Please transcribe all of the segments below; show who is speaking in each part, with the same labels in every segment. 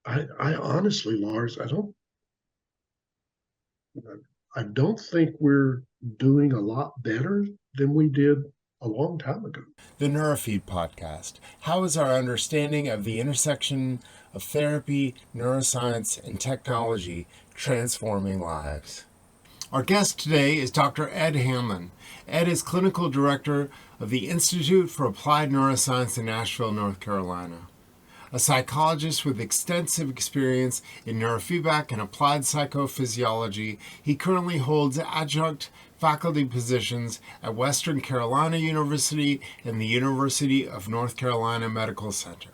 Speaker 1: I honestly, Lars, I don't think we're doing a lot better than we did a long time ago.
Speaker 2: The Neurofeed podcast. How is our understanding of the intersection of therapy, neuroscience, and technology transforming lives? Our guest today is Dr. Ed Hamlin. Ed is clinical director of the Institute for Applied Neuroscience in Asheville, North Carolina. A psychologist with extensive experience in neurofeedback and applied psychophysiology, he currently holds adjunct faculty positions at Western Carolina University and the University of North Carolina Medical Center.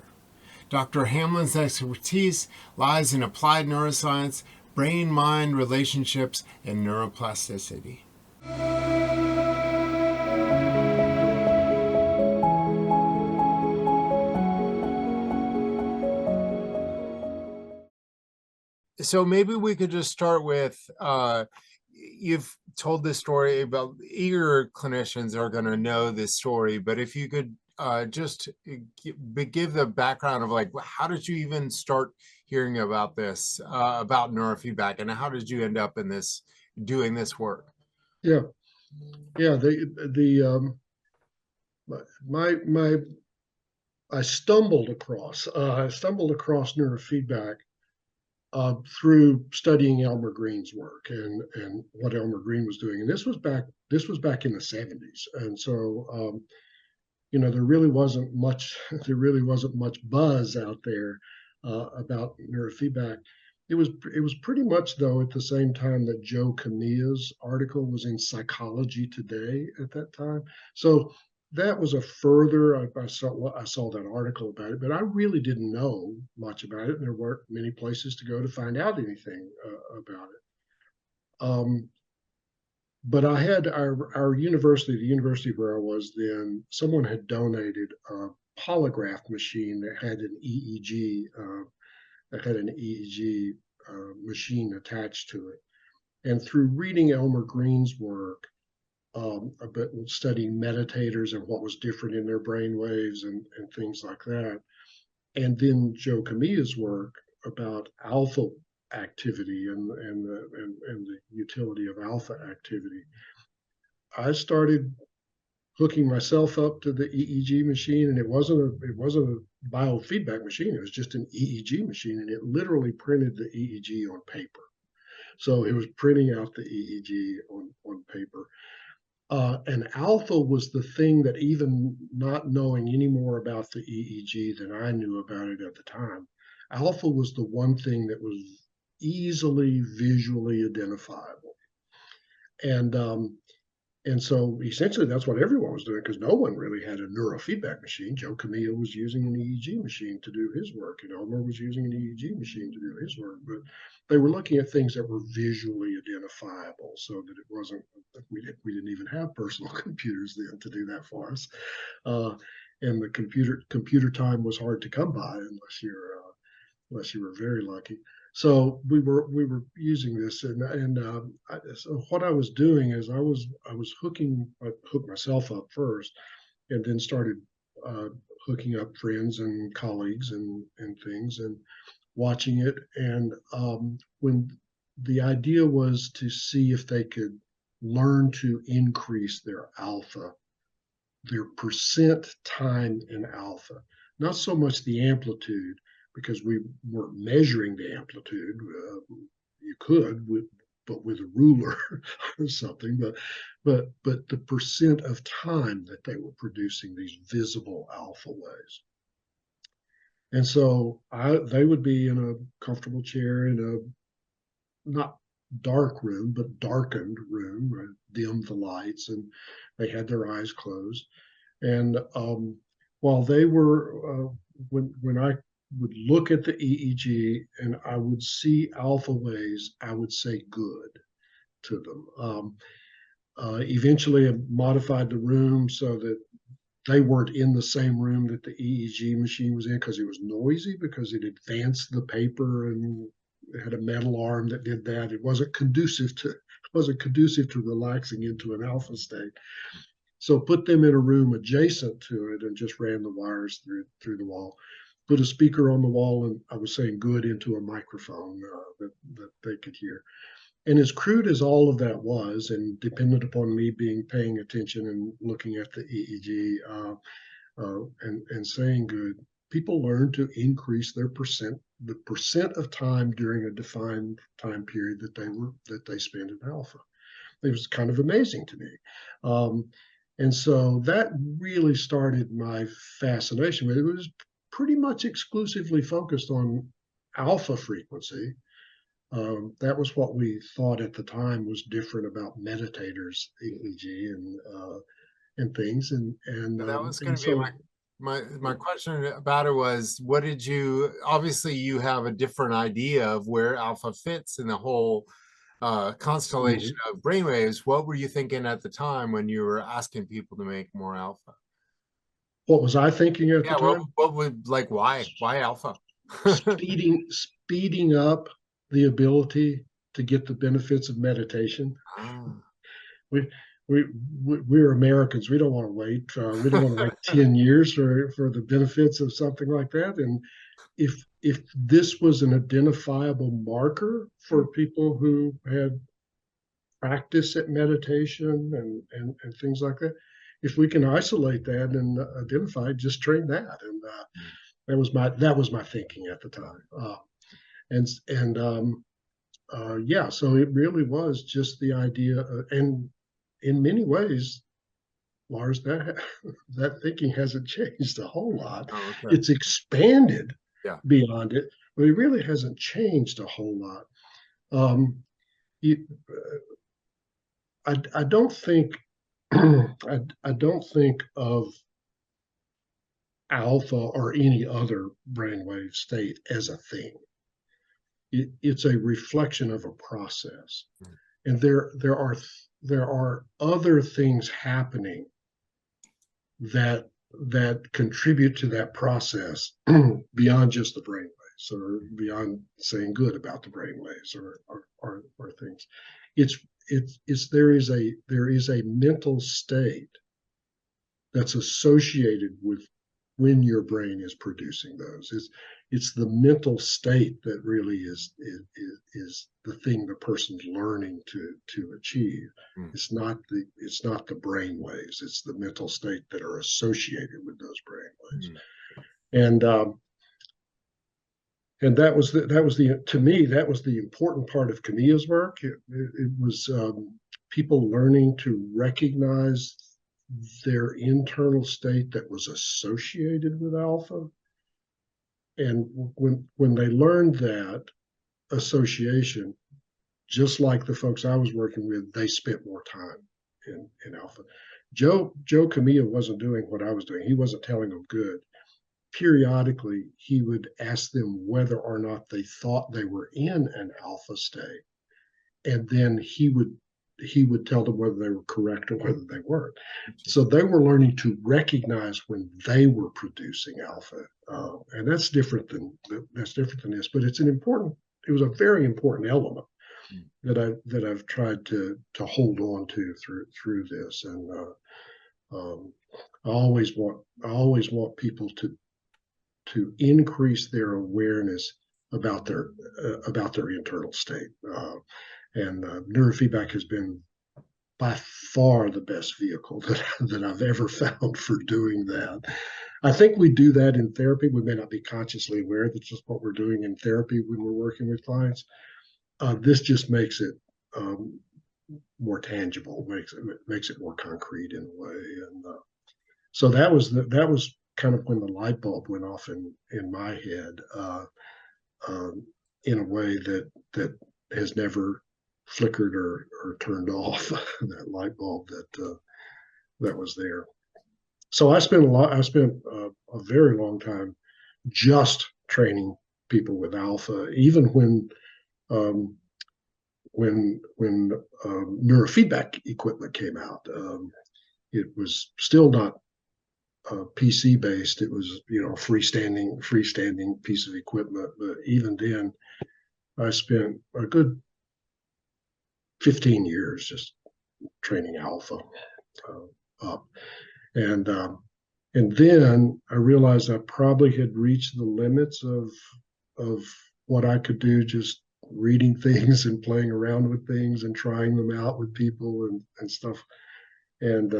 Speaker 2: Dr. Hamlin's expertise lies in applied neuroscience, brain-mind relationships, and neuroplasticity. So maybe we could just start with, you've told this story about eager clinicians are going to know this story, but if you could just give the background of like, how did you even start hearing about this, about neurofeedback, and how did you end up in this, doing this work?
Speaker 1: Yeah, yeah. My I stumbled across neurofeedback through studying Elmer Green's work and what Elmer Green was doing. And this was back in the 70s. And so there really wasn't much buzz out there about neurofeedback. It was pretty much though at the same time that 𝘁𝗂𝗄𝗄𝗃𝗃's article was in Psychology Today at that time. So that was a further. I saw that article about it, but I really didn't know much about it, and there weren't many places to go to find out anything about it. Um, but I had our university, the university where I was then, someone had donated a polygraph machine that had an EEG machine attached to it. And through reading Elmer Green's work, about studying meditators and what was different in their brain waves and things like that, and then 𝘁𝗂𝗄𝗃's work about alpha activity and the utility of alpha activity, I started hooking myself up to the EEG machine, and it wasn't a biofeedback machine. It was just an EEG machine, and it literally printed the EEG on paper. So it was printing out the EEG on paper. And alpha was the thing that, even not knowing any more about the EEG than I knew about it at the time, alpha was the one thing that was easily visually identifiable. And and so essentially that's what everyone was doing, because no one really had a neurofeedback machine. 𝘁𝗂𝗄𝗃 was using an EEG machine to do his work, and Elmer was using an EEG machine to do his work. But they were looking at things that were visually identifiable, so that it wasn't, we didn't even have personal computers then to do that for us. And the computer time was hard to come by unless you were very lucky. So we were using this, so what I was doing is I hooked myself up first, and then started hooking up friends and colleagues and things, and watching it. And when the idea was to see if they could learn to increase their percent time in alpha, not so much the amplitude, because we weren't measuring the amplitude. You could, but with a ruler or something, but the percent of time that they were producing these visible alpha waves. And so they would be in a comfortable chair in a not dark room, but darkened room, right? Dimmed the lights, and they had their eyes closed. And while they were, when I would look at the EEG and I would see alpha waves, I would say good to them. Eventually, I modified the room so that they weren't in the same room that the EEG machine was in, because it was noisy, because it advanced the paper and it had a metal arm that did that. It wasn't conducive to relaxing into an alpha state. So put them in a room adjacent to it and just ran the wires through the wall. put a speaker on the wall, and I was saying good into a microphone that they could hear. And as crude as all of that was, and dependent upon me paying attention and looking at the EEG and saying good, people learned to increase the percent of time during a defined time period that they spent in alpha. It was kind of amazing to me. And so that really started my fascination. It was pretty much exclusively focused on alpha frequency. That was what we thought at the time was different about meditators' EEG and things. And
Speaker 2: That was going
Speaker 1: and
Speaker 2: to be
Speaker 1: so
Speaker 2: my question about it was, what did you, obviously you have a different idea of where alpha fits in the whole constellation of brainwaves. What were you thinking at the time when you were asking people to make more alpha?
Speaker 1: what was I thinking at the time?
Speaker 2: What would, like, why alpha?
Speaker 1: Speeding up the ability to get the benefits of meditation. We we're Americans. We don't want to wait. We don't want to wait 10 years for the benefits of something like that. And if this was an identifiable marker for people who had practice at meditation and things like that, if we can isolate that and identify, just train that. And that was my thinking at the time. Yeah, so it really was just the idea, and in many ways, Lars, that thinking hasn't changed a whole lot.
Speaker 2: Oh, okay.
Speaker 1: It's expanded
Speaker 2: Yeah.
Speaker 1: beyond it, but it really hasn't changed a whole lot. I don't think I don't think of alpha or any other brainwave state as a thing. It's a reflection of a process, and there are other things happening that contribute to that process beyond just the brainwaves, or beyond saying good about the brainwaves or things. There is a mental state that's associated with when your brain is producing those. It's the mental state that really is the thing the person's learning to achieve. It's not the brain waves. It's the mental state that are associated with those brain waves. And that was to me, that was the important part of Ksenia's work. It was people learning to recognize their internal state that was associated with alpha. And when they learned that association, just like the folks I was working with, they spent more time in alpha. Joe Ksenia wasn't doing what I was doing. He wasn't telling them good. Periodically, he would ask them whether or not they thought they were in an alpha state, and then he would tell them whether they were correct or whether they weren't. So they were learning to recognize when they were producing alpha, and that's different than this. But it was a very important element that I've tried to hold on to through this. And I always want people to increase their awareness about their internal state. And neurofeedback has been by far the best vehicle that I've ever found for doing that. I think we do that in therapy. We may not be consciously aware that's just what we're doing in therapy when we're working with clients. This just makes it more tangible, makes it more concrete in a way. And so that was kind of when the light bulb went off in my head, in a way that has never flickered or turned off. That light bulb that was there. So I spent a very long time just training people with alpha, even when neurofeedback equipment came out. It was still not PC based. It was freestanding piece of equipment. But even then, I spent a good 15 years just training alpha up, and And then I realized I probably had reached the limits of what I could do just reading things and playing around with things and trying them out with people and stuff, and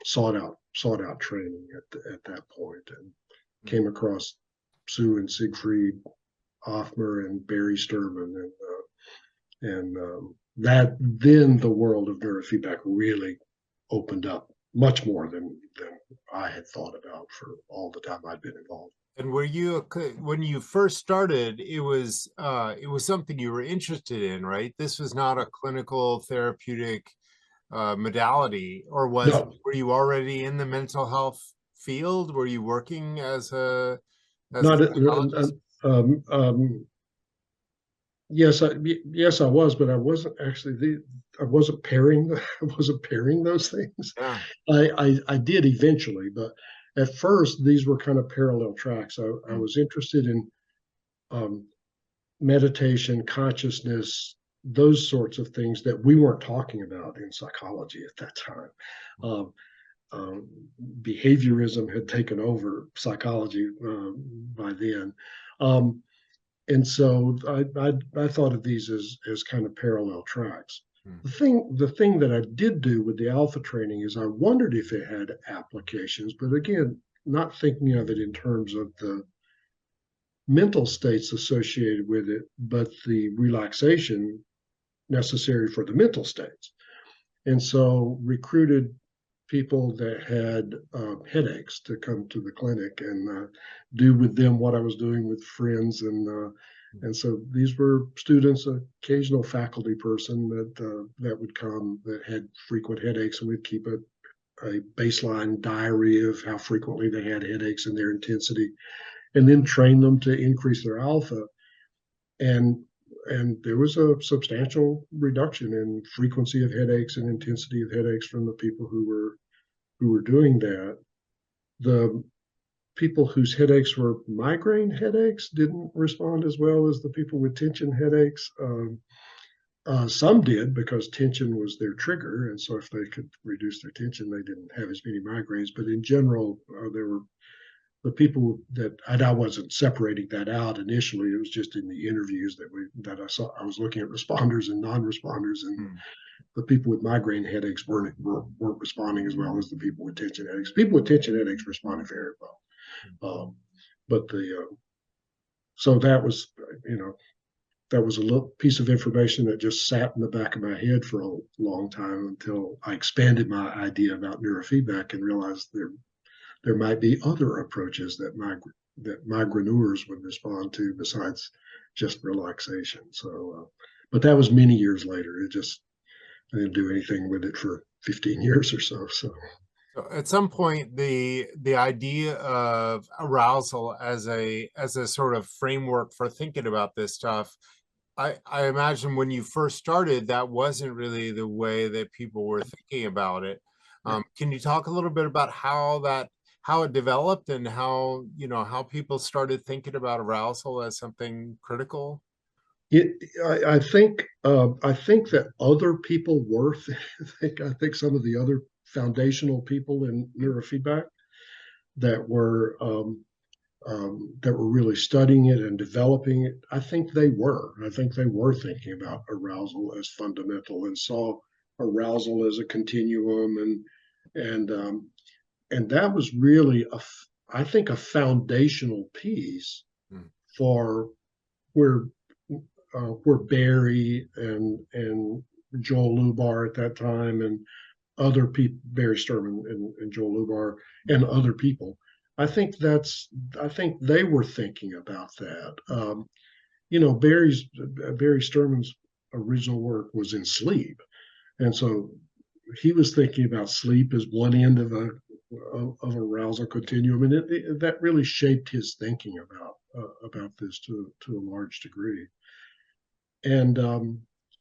Speaker 1: sought out training at that point, and came across Sue and Siegfried Hoffmer and Barry Sterman, and that then the world of neurofeedback really opened up much more than I had thought about for all the time I'd been involved.
Speaker 2: And were you, when you first started, it was something you were interested in, right? This was not a clinical therapeutic modality, or
Speaker 1: No,
Speaker 2: were you already in the mental health field? Were you working as a
Speaker 1: not
Speaker 2: psychologist?
Speaker 1: yes, yes, I was, but I wasn't actually I wasn't pairing I wasn't pairing those things.
Speaker 2: Yeah.
Speaker 1: I did eventually, but at first these were kind of parallel tracks. I was interested in um, meditation, consciousness, those sorts of things that we weren't talking about in psychology at that time. Um, um, Behaviorism had taken over psychology by then. Um, and so I thought of these as kind of parallel tracks. The thing that I did do with the alpha training is I wondered if it had applications, but again, not thinking of it in terms of the mental states associated with it, but the relaxation necessary for the mental states. And so recruited people that had headaches to come to the clinic and do with them what I was doing with friends. And so these were students, occasional faculty person that would come that had frequent headaches, and we'd keep a baseline diary of how frequently they had headaches and their intensity, and then train them to increase their alpha. And there was a substantial reduction in frequency of headaches and intensity of headaches from the people who were doing that. The people whose headaches were migraine headaches didn't respond as well as the people with tension headaches. Some did, because tension was their trigger, and so if they could reduce their tension, they didn't have as many migraines. But in general, there were the people that, and I wasn't separating that out initially. It was just in the interviews that I saw. I was looking at responders and non-responders, and the people with migraine headaches weren't responding as well as the people with tension headaches. People with tension headaches responded very well, but so that was that was a little piece of information that just sat in the back of my head for a long time until I expanded my idea about neurofeedback and realized there might be other approaches that migraineurs would respond to besides just relaxation. So, but that was many years later. I didn't do anything with it for 15 years or so. So
Speaker 2: at some point, the idea of arousal as a sort of framework for thinking about this stuff, I imagine when you first started, that wasn't really the way that people were thinking about it. Can you talk a little bit about how it developed and how how people started thinking about arousal as something critical?
Speaker 1: I think that other people were. I think some of the other foundational people in neurofeedback that were really studying it and developing it. I think they were. I think they were thinking about arousal as fundamental and saw arousal as a continuum, and that was really I think a foundational piece for where Barry and Joel Lubar at that time, and other people, Barry Sterman and Joel Lubar and other people. I think they were thinking about that. Barry Sterman's original work was in sleep, and so he was thinking about sleep as one end of a arousal continuum, and that really shaped his thinking about this to a large degree. And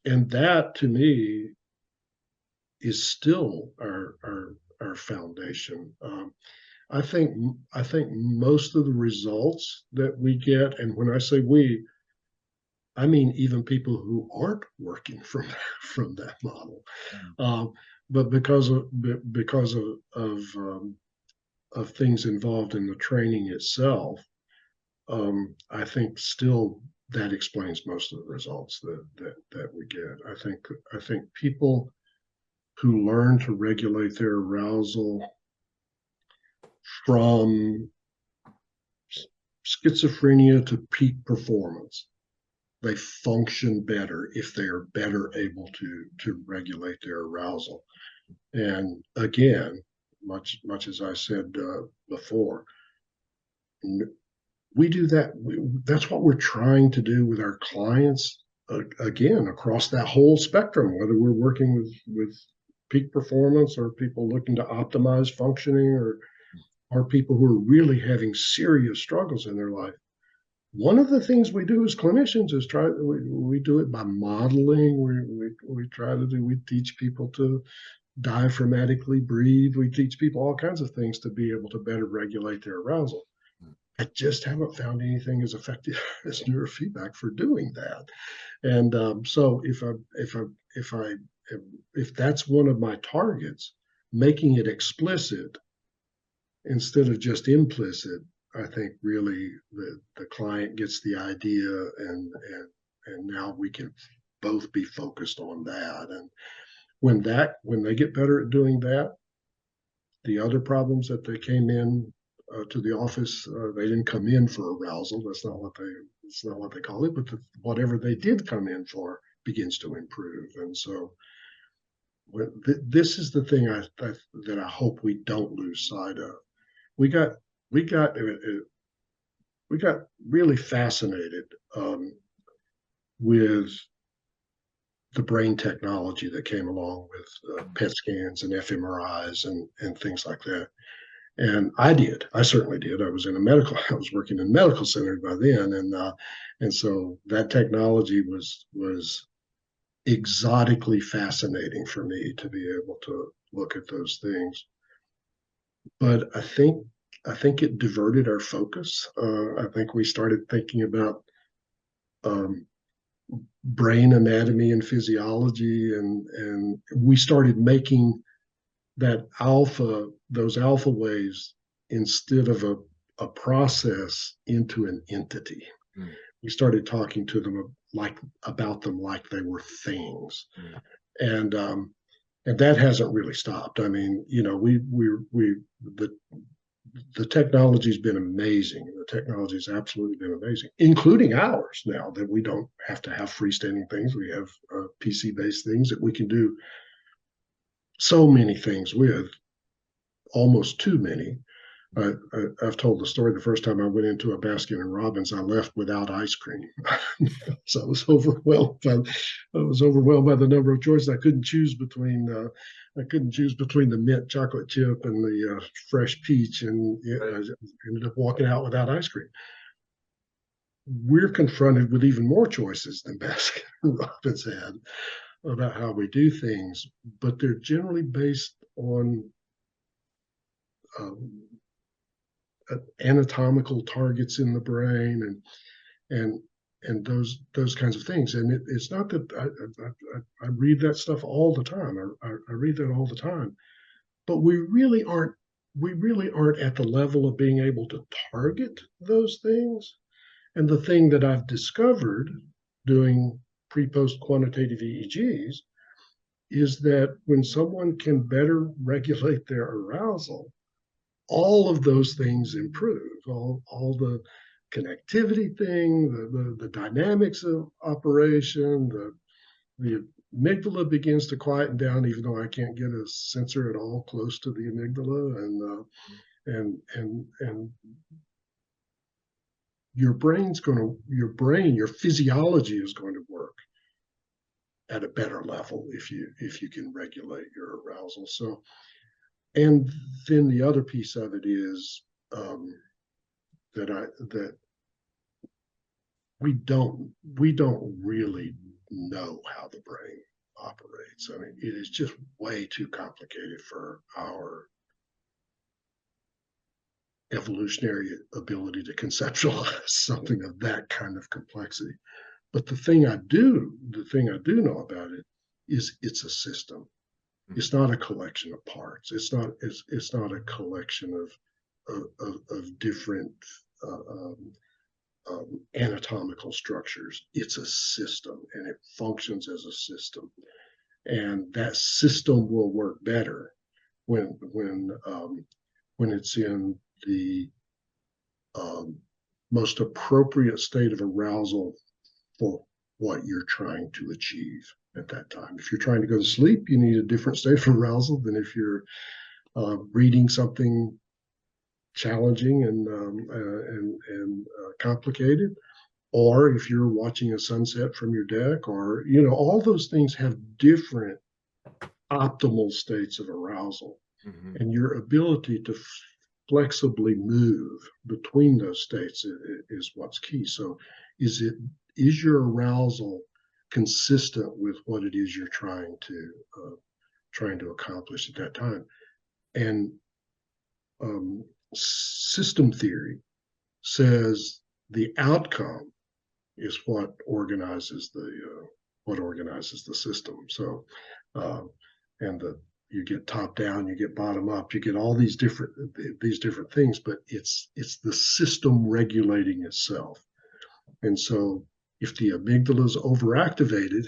Speaker 1: that to me is still our foundation. I think most of the results that we get, and when I say we, I mean even people who aren't working from that model, but because of of things involved in the training itself, I think still that explains most of the results that we get. I think people who learn to regulate their arousal from schizophrenia to peak performance, they function better if they are better able to regulate their arousal. And again, much as I said before, we do that. That's what we're trying to do with our clients, again, across that whole spectrum, whether we're working with peak performance or people looking to optimize functioning or people who are really having serious struggles in their life. One of the things we do as clinicians is we do it by modeling. We teach people to diaphragmatically breathe. We teach people all kinds of things to be able to better regulate their arousal. I just haven't found anything as effective as neurofeedback for doing that. And so if that's one of my targets, making it explicit instead of just implicit, I think really the client gets the idea, and now we can both be focused on that. And when they get better at doing that, the other problems that they came in to the office, they didn't come in for arousal. That's not what they call it. But whatever they did come in for begins to improve. And so this is the thing that I hope we don't lose sight of. We got really fascinated with the brain technology that came along with PET scans and fMRIs and things like that. And I certainly did. I was working in a medical center by then, and so that technology was exotically fascinating for me to be able to look at those things. But I think it diverted our focus. I think we started thinking about brain anatomy and physiology, and we started making those alpha waves, instead of a process, into an entity. We started talking to them about them like they were things. And that hasn't really stopped. I mean, the technology's been amazing. The technology's absolutely been amazing, including ours now, that we don't have to have freestanding things. We have PC-based things that we can do so many things with, almost too many. I've told the story. The first time I went into a Baskin and Robbins, I left without ice cream. So I was overwhelmed by the number of choices. I couldn't choose between the mint chocolate chip and the fresh peach, and I ended up walking out without ice cream. We're confronted with even more choices than Baskin and Robbins had about how we do things, but they're generally based on anatomical targets in the brain and those kinds of things. And it's not that I read that stuff all the time. I read that all the time, but we really aren't at the level of being able to target those things. And the thing that I've discovered doing pre-post quantitative EEGs is that when someone can better regulate their arousal, all of those things improve. All the connectivity thing, the dynamics of operation, the amygdala begins to quieten down, even though I can't get a sensor at all close to the amygdala, and your physiology is going to work at a better level if you can regulate your arousal. So, and then the other piece of it is that we don't really know how the brain operates. I mean, it is just way too complicated for our evolutionary ability to conceptualize something of that kind of complexity. But the thing I do know about it is it's a system. It's not a collection of parts. It's not a collection of different anatomical structures. It's a system, and it functions as a system. And that system will work better when it's in the most appropriate state of arousal for what you're trying to achieve at that time. If you're trying to go to sleep, you need a different state of arousal than if you're reading something challenging and complicated, or if you're watching a sunset from your deck, or all those things have different optimal states of arousal.
Speaker 2: Mm-hmm.
Speaker 1: And your ability to flexibly move between those states is what's key. So is your arousal consistent with what it is you're trying to accomplish at that time? And system theory says the outcome is what organizes the system. So you get top down, you get bottom up, you get all these different things, but it's the system regulating itself. And so if the amygdala is overactivated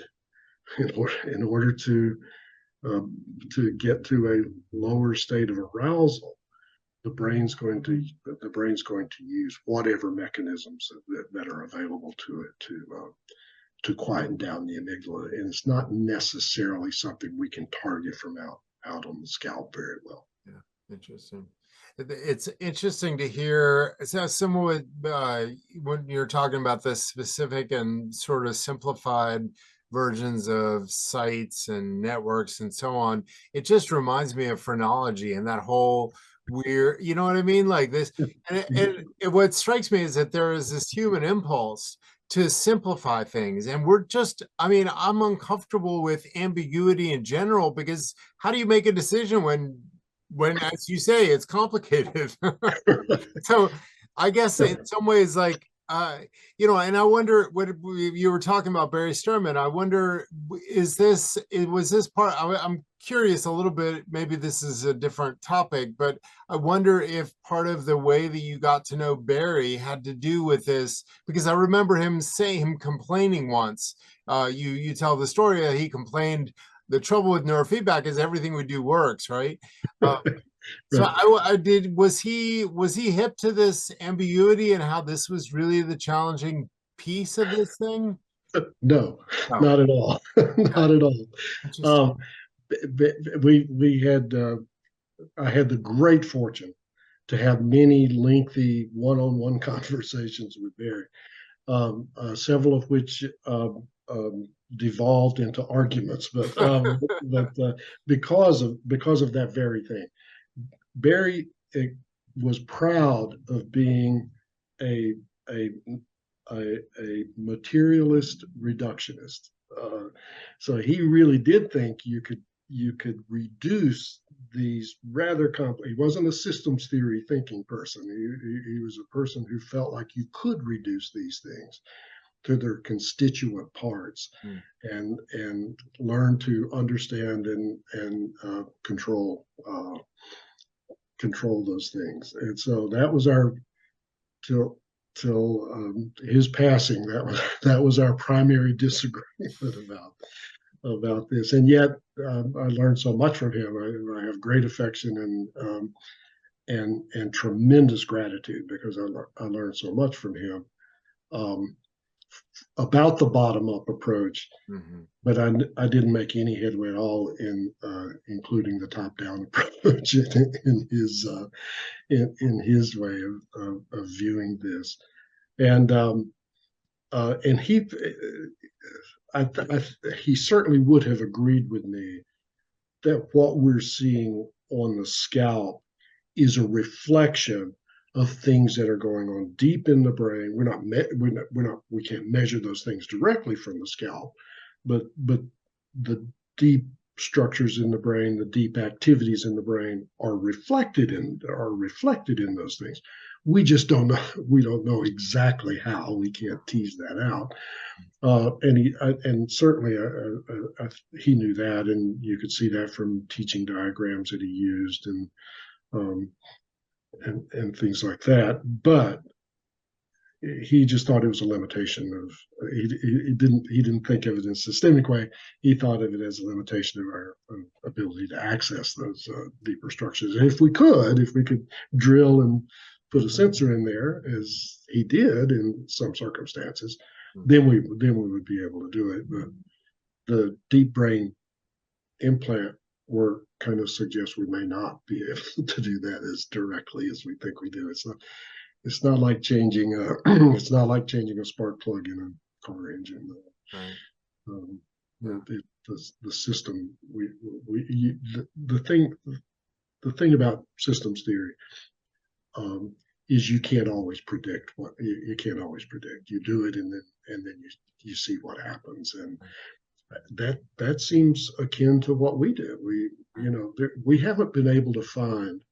Speaker 1: in order to get to a lower state of arousal, the brain's going to use whatever mechanisms that are available to it to quieten down the amygdala. And it's not necessarily something we can target from out on the scalp very well.
Speaker 2: Yeah, interesting. It's interesting to hear. So similar with when you're talking about the specific and sort of simplified versions of sites and networks and so on. It just reminds me of phrenology and that whole weird, you know what I mean? Like this, and what strikes me is that there is this human impulse to simplify things, and I'm uncomfortable with ambiguity in general, because how do you make a decision when as you say, it's complicated? So I guess in some ways, like and I wonder, what you were talking about Barry Sterman, I wonder, was this part, I'm curious a little bit, maybe this is a different topic, but I wonder if part of the way that you got to know Barry had to do with this, because I remember him complaining once. You tell the story that he complained, the trouble with neurofeedback is everything we do works, right? So was he hip to this ambiguity and how this was really the challenging piece of this thing?
Speaker 1: No, not at all. Not at all. I had the great fortune to have many lengthy one-on-one conversations with Barry, several of which devolved into arguments, but because of that very thing. Barry was proud of being a materialist reductionist. So he really did think you could reduce these rather complex. He wasn't a systems theory thinking person. He was a person who felt like you could reduce these things to their constituent parts, and learn to understand and control those things. And so that was our till his passing. That was our primary disagreement about this. And yet I learned so much from him. I have great affection and tremendous gratitude, because I learned so much from him about the bottom-up approach. But I didn't make any headway at all in including the top-down approach in his way of viewing this. And he certainly would have agreed with me that what we're seeing on the scalp is a reflection of things that are going on deep in the brain. We can't measure those things directly from the scalp, but the deep structures in the brain, the deep activities in the brain are reflected in those things. We just don't know. We don't know exactly how. We can't tease that out. And certainly he knew that, and you could see that from teaching diagrams that he used, and things like that. But he just thought it was a limitation of he didn't think of it in a systemic way. He thought of it as a limitation of our ability to access those deeper structures. And if we could drill and put a sensor in there, as he did in some circumstances, then we would be able to do it. But the deep brain implant work kind of suggests we may not be able to do that as directly as we think we do. It's not like changing it's not like changing a spark plug in a car engine.
Speaker 2: Right.
Speaker 1: The system the thing about systems theory is you can't always predict what you can't always predict. You do it and then you see what happens, and that seems akin to what we do. We haven't been able to find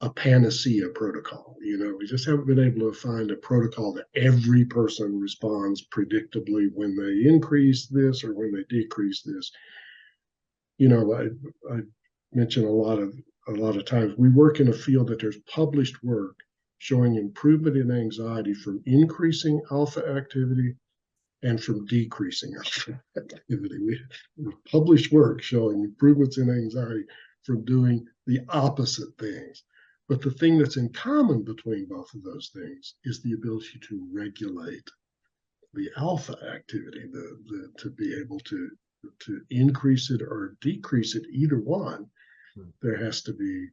Speaker 1: a panacea protocol. We just haven't been able to find a protocol that every person responds predictably when they increase this or when they decrease this. I mention a lot of times we work in a field that there's published work showing improvement in anxiety from increasing alpha activity and from decreasing alpha activity. We published work showing improvements in anxiety from doing the opposite things. But the thing that's in common between both of those things is the ability to regulate the alpha activity, to be able to increase it or decrease it, either one. There has to be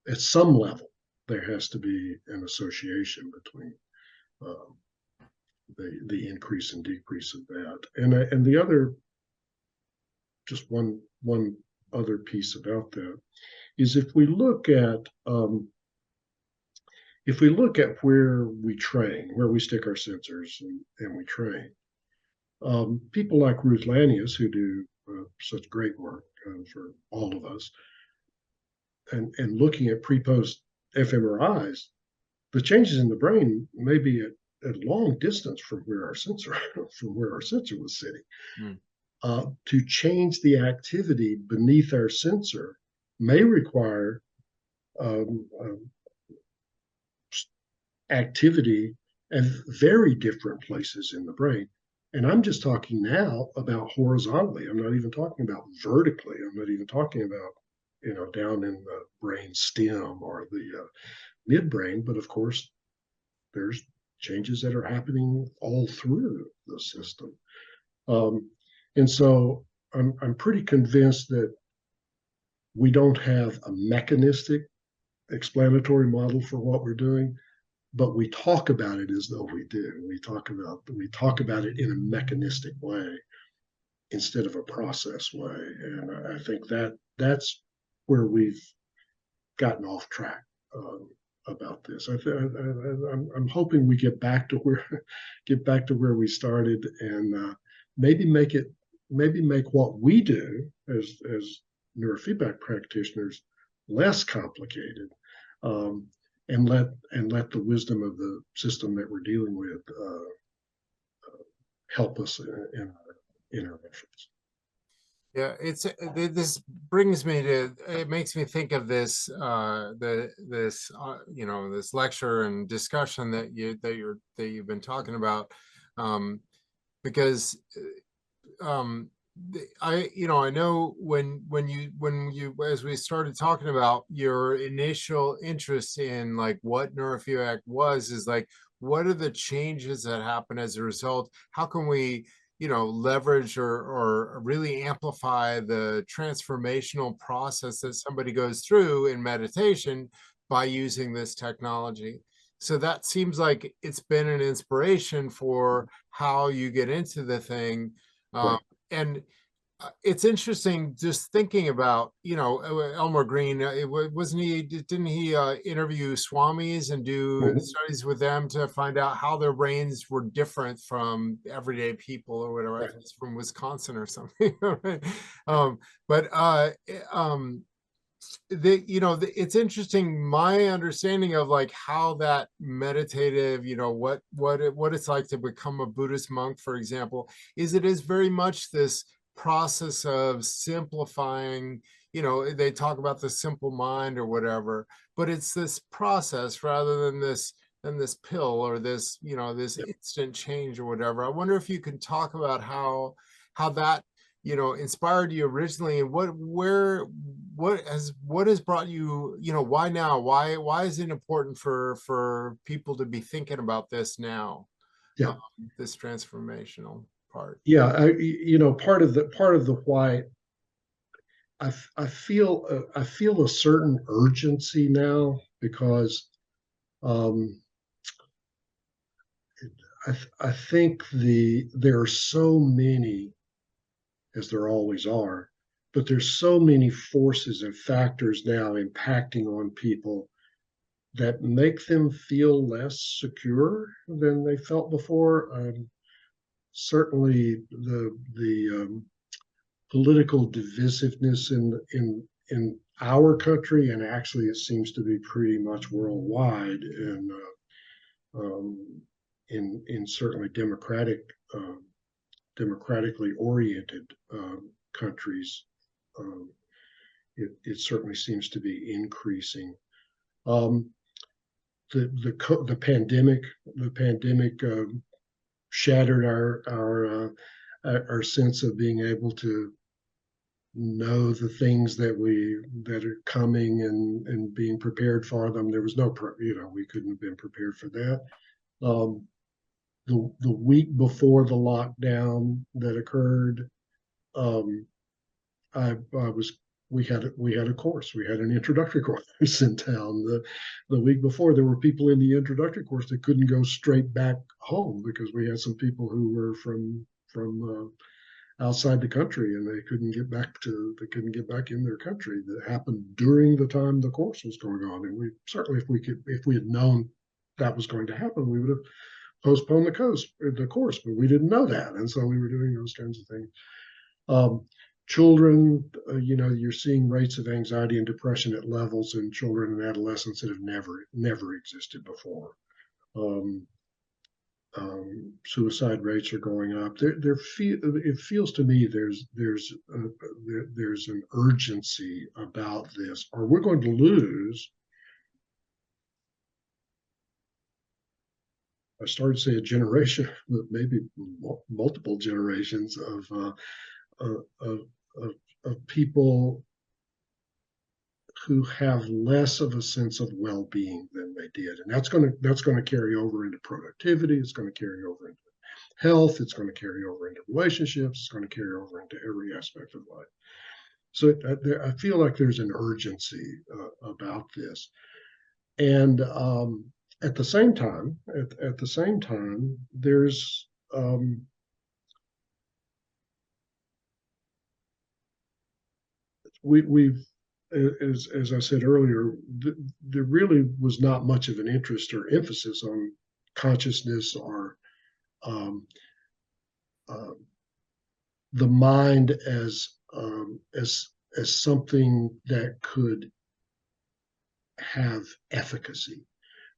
Speaker 1: at some level, there has to be an association between the increase and decrease of that. And the other, just one other piece about that, is if we look at where we train, where we stick our sensors and we train, people like Ruth Lanius, who do such great work for all of us, and looking at pre-post fMRIs, the changes in the brain may be at long distance from where our sensor was sitting. To change the activity beneath our sensor may require activity at very different places in the brain. And I'm just talking now about horizontally. I'm not even talking about vertically. I'm not even talking about, down in the brain stem or the midbrain. But of course, there's changes that are happening all through the system. And so I'm pretty convinced that we don't have a mechanistic explanatory model for what we're doing, but we talk about it as though we do. We talk about it in a mechanistic way instead of a process way. And I think that's where we've gotten off track about this. I'm hoping we get back to where we started, and maybe make what we do as neurofeedback practitioners less complicated, and let the wisdom of the system that we're dealing with help us in our efforts.
Speaker 2: Yeah, this brings me to, it makes me think of this this lecture and discussion that you've been talking about, because I know when you as we started talking about your initial interest in like what neurofeedback was, is like, what are the changes that happen as a result? How can we leverage or really amplify the transformational process that somebody goes through in meditation by using this technology? So that seems like it's been an inspiration for how you get into the thing.
Speaker 1: Right.
Speaker 2: And it's interesting just thinking about, Elmer Green, didn't he interview swamis and do studies with them to find out how their brains were different from everyday people or whatever?
Speaker 1: Right.
Speaker 2: I think it's from Wisconsin or something. It's interesting, my understanding of like how that meditative, what it's like to become a Buddhist monk, for example, is it is very much this process of simplifying they talk about the simple mind or whatever, but it's this process rather than this pill or this, this instant change or whatever. I wonder if you can talk about how that, inspired you originally, and what has brought you, why now? Why is it important for people to be thinking about this now?
Speaker 1: Yeah.
Speaker 2: This transformational part.
Speaker 1: Yeah. Part of the why I feel a certain urgency now, because I think there are so many, as there always are, but there's so many forces and factors now impacting on people that make them feel less secure than they felt before. Certainly, the political divisiveness in our country, and actually it seems to be pretty much worldwide, in certainly democratically oriented countries, it certainly seems to be increasing. The pandemic shattered our sense of being able to know the things that are coming, and being prepared for them. There was no, we couldn't have been prepared for that. The week before the lockdown that occurred, I was we had a course. We had an introductory course in town. The week before, there were people in the introductory course that couldn't go straight back home because we had some people who were from outside the country, and they couldn't get back in their country. That happened during the time the course was going on, and we certainly, if we had known that was going to happen, we would have postponed the course, but we didn't know that, and so we were doing those kinds of things. Children, you're seeing rates of anxiety and depression at levels in children and adolescents that have never existed before. Suicide rates are going up. It feels to me there's an urgency about this, or we're going to lose. I started to say a generation, but maybe multiple generations of people who have less of a sense of well-being than they did, and that's going to carry over into productivity. It's going to carry over into health. It's going to carry over into relationships. It's going to carry over into every aspect of life. So I feel like there's an urgency about this, and at the same time, there's we've as I said earlier, there really was not much of an interest or emphasis on consciousness or the mind as something that could have efficacy,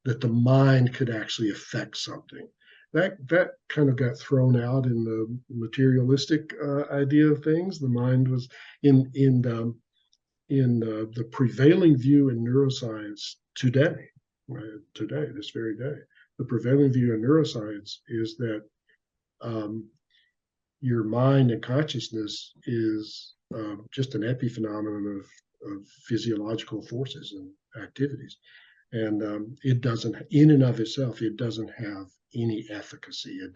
Speaker 1: that the mind could actually affect something. That kind of got thrown out in the materialistic idea of things. The mind was in the prevailing view in neuroscience today, this very day. The prevailing view in neuroscience is that your mind and consciousness is just an epiphenomenon of physiological forces and activities. And it doesn't, in and of itself, it doesn't have any efficacy. It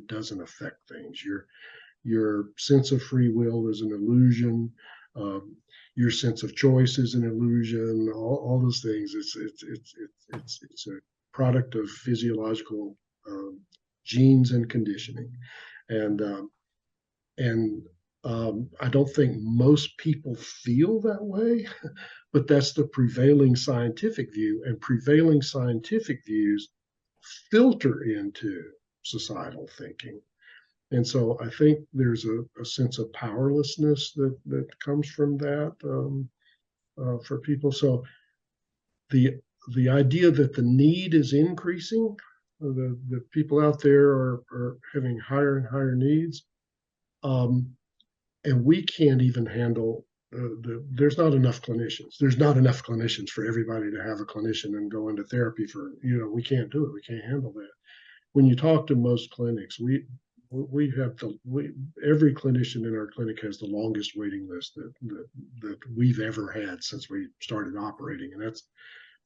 Speaker 1: doesn't affect things. Your sense of free will is an illusion. Your sense of choice is an illusion. All those things. It's a product of physiological genes and conditioning, and I don't think most people feel that way, but that's the prevailing scientific view, and prevailing scientific views filter into societal thinking. And so I think there's a sense of powerlessness that comes from that for people. So the idea that the need is increasing, the people out there are having higher and higher needs, and we can't even handle there's not enough clinicians. There's not enough clinicians for everybody to have a clinician and go into therapy for, we can't do it. We can't handle that. When you talk to most clinics, every clinician in our clinic has the longest waiting list that we've ever had since we started operating, and that's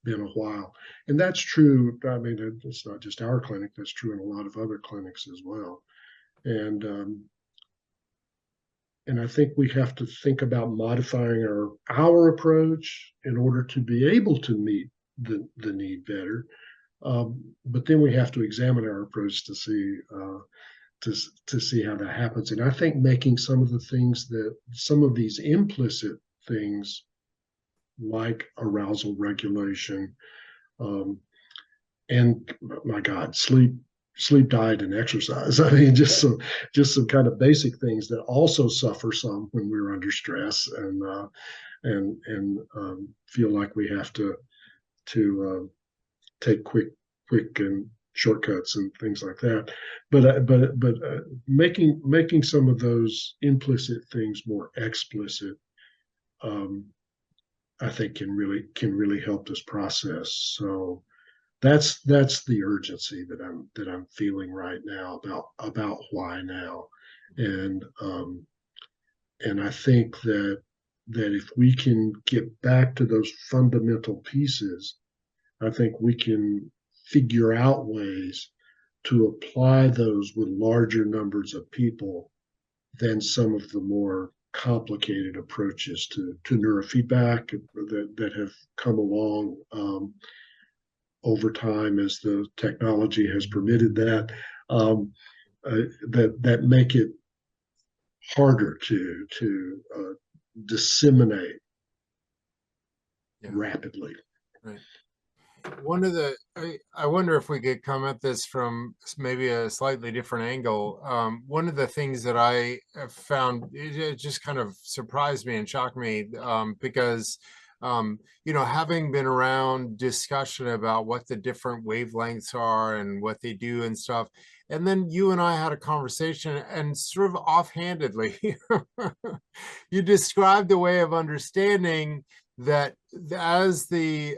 Speaker 1: been a while. And that's true. I mean, it's not just our clinic. That's true in a lot of other clinics as well. And I think we have to think about modifying our approach in order to be able to meet the need better. But then we have to examine our approach to see how that happens. And I think making some of these implicit things like arousal regulation, and my God, sleep, diet, and exercise. I mean, just some kind of basic things that also suffer some when we're under stress and feel like we have to take quick and shortcuts and things like that. But making some of those implicit things more explicit, I think can really help this process. So that's the urgency that I'm feeling right now about why now. And I think that if we can get back to those fundamental pieces, I think we can figure out ways to apply those with larger numbers of people than some of the more complicated approaches to neurofeedback that have come along over time as the technology has permitted that, that make it harder to disseminate rapidly.
Speaker 2: Right. One of the, I wonder if we could come at this from maybe a slightly different angle. One of the things that I have found, it just kind of surprised me and shocked me because, having been around discussion about what the different wavelengths are and what they do and stuff, and then you and I had a conversation and sort of offhandedly, you described a way of understanding that as the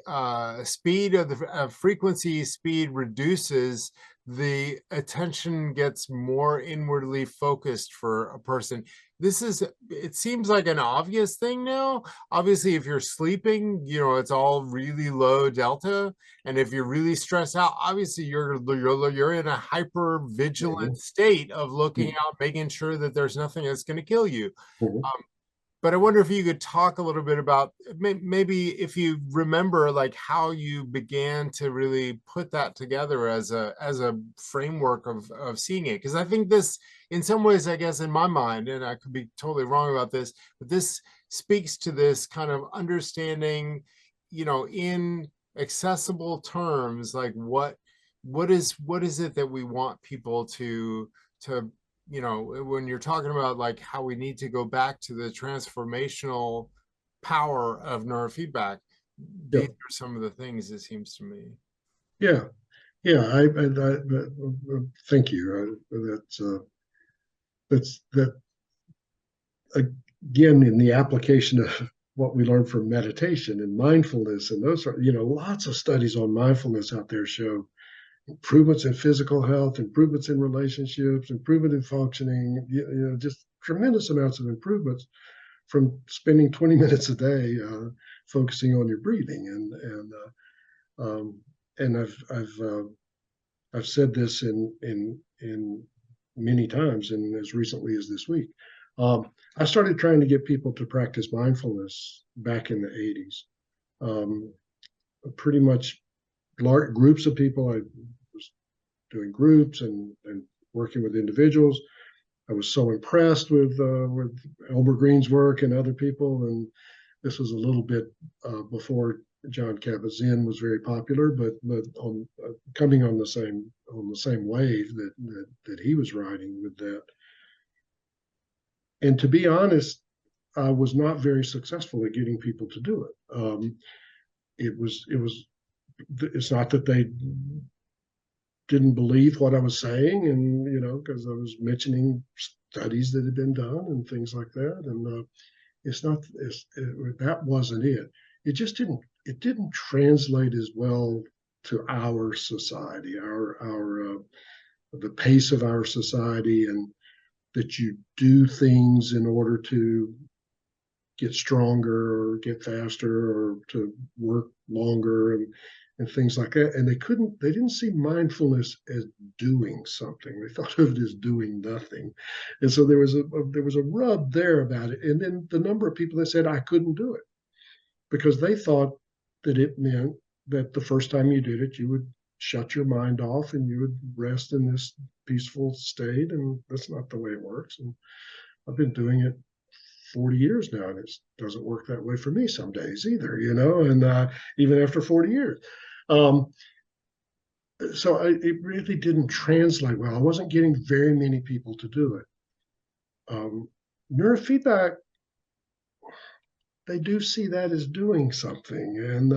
Speaker 2: speed of the frequency speed reduces, the attention gets more inwardly focused for a person. It seems like an obvious thing now. Obviously, if you're sleeping, it's all really low delta. And if you're really stressed out, obviously you're in a hyper vigilant state of looking out, making sure that there's nothing that's going to kill you. But I wonder if you could talk a little bit about maybe if you remember like how you began to really put that together as a framework of seeing it. Because I think this, in some ways, I guess in my mind, and I could be totally wrong about this, but this speaks to this kind of understanding, in accessible terms, like what is it that we want people to when you're talking about like how we need to go back to the transformational power of neurofeedback, these are some of the things, it seems to me.
Speaker 1: Yeah. I thank you. That's again in the application of what we learned from meditation and mindfulness, and those are lots of studies on mindfulness out there show improvements in physical health, improvements in relationships, improvement in functioning, just tremendous amounts of improvements from spending 20 minutes a day focusing on your breathing. And I've said this in many times, and as recently as this week. I started trying to get people to practice mindfulness back in the 80s. Pretty much large groups of people. I was doing groups and working with individuals. I was so impressed with Elmer Green's work and other people, and this was a little bit before Jon Kabat-Zinn was very popular, but on coming on the same wave that he was riding with that. And to be honest, I was not very successful at getting people to do it. It's not that they didn't believe what I was saying, and because I was mentioning studies that had been done and things like that, that wasn't it. It didn't translate as well to our society, the pace of our society, and that you do things in order to get stronger or get faster or to work longer and things like that. And they didn't see mindfulness as doing something. They thought of it as doing nothing. And so there was a rub there about it. And then the number of people that said I couldn't do it because they thought that it meant that the first time you did it, you would shut your mind off and you would rest in this peaceful state. And that's not the way it works. And I've been doing it 40 years now, and it doesn't work that way for me some days either, and even after 40 years. So it really didn't translate well. I wasn't getting very many people to do it. Neurofeedback, they do see that as doing something, and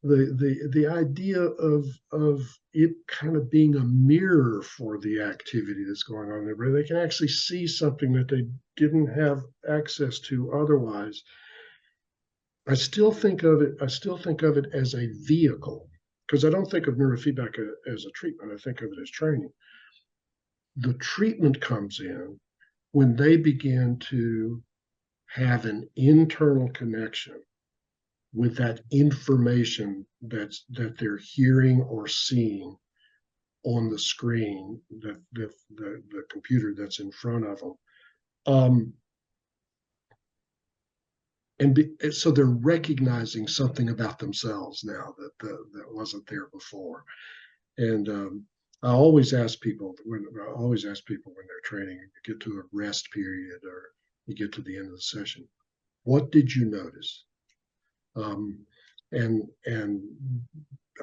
Speaker 1: the idea of it kind of being a mirror for the activity that's going on there, where they can actually see something that they didn't have access to otherwise. I still think of it as a vehicle, because I don't think of neurofeedback as a treatment. I think of it as training. The treatment comes in when they begin to have an internal connection with that information that they're hearing or seeing on the screen, the computer that's in front of them. So they're recognizing something about themselves now that wasn't there before. And I always ask people when they're training, you get to a rest period or you get to the end of the session, what did you notice? And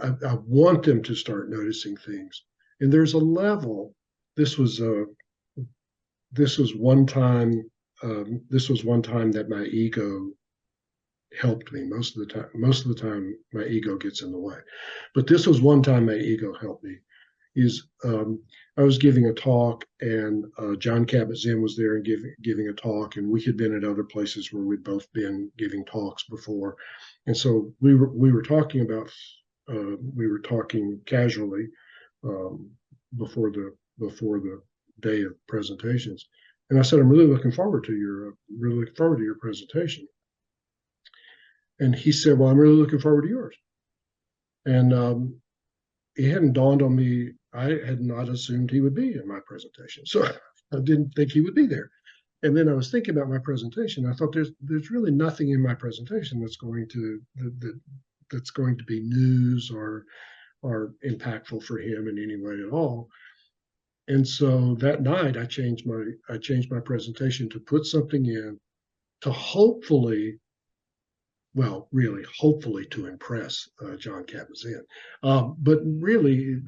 Speaker 1: I want them to start noticing things. And there's a level. This was one time that my ego helped me. Most of the time my ego gets in the way. But this was one time my ego helped me. I was giving a talk, and John Kabat-Zinn was there and giving a talk, and we had been at other places where we'd both been giving talks before, and so we were talking casually before the day of presentations, and I said, I'm really looking forward to your presentation, and he said, well, I'm really looking forward to yours, and it hadn't dawned on me. I had not assumed he would be in my presentation, so I didn't think he would be there. And then I was thinking about my presentation. I thought there's really nothing in my presentation that's going to be news or impactful for him in any way at all. And so that night I changed my presentation to put something in to hopefully to impress John Kabat-Zinn. But really,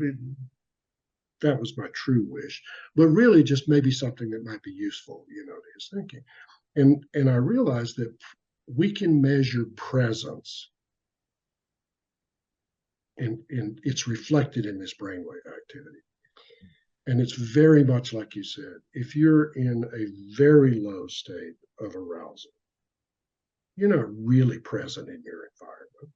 Speaker 1: that was my true wish. But really, just maybe something that might be useful, to his thinking. And I realized that we can measure presence, and it's reflected in this brainwave activity. And it's very much like you said. If you're in a very low state of arousal, you're not really present in your environment.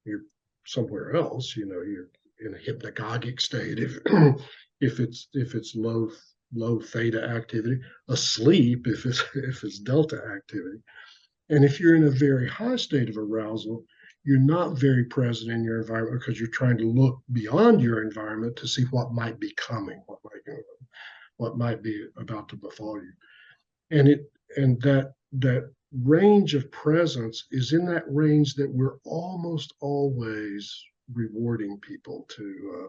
Speaker 1: You're somewhere else, you're in a hypnagogic state if it's low theta activity, asleep if it's delta activity. And if you're in a very high state of arousal, you're not very present in your environment because you're trying to look beyond your environment to see what might be coming, what might be about to befall you. And that range of presence is in that range that we're almost always rewarding people to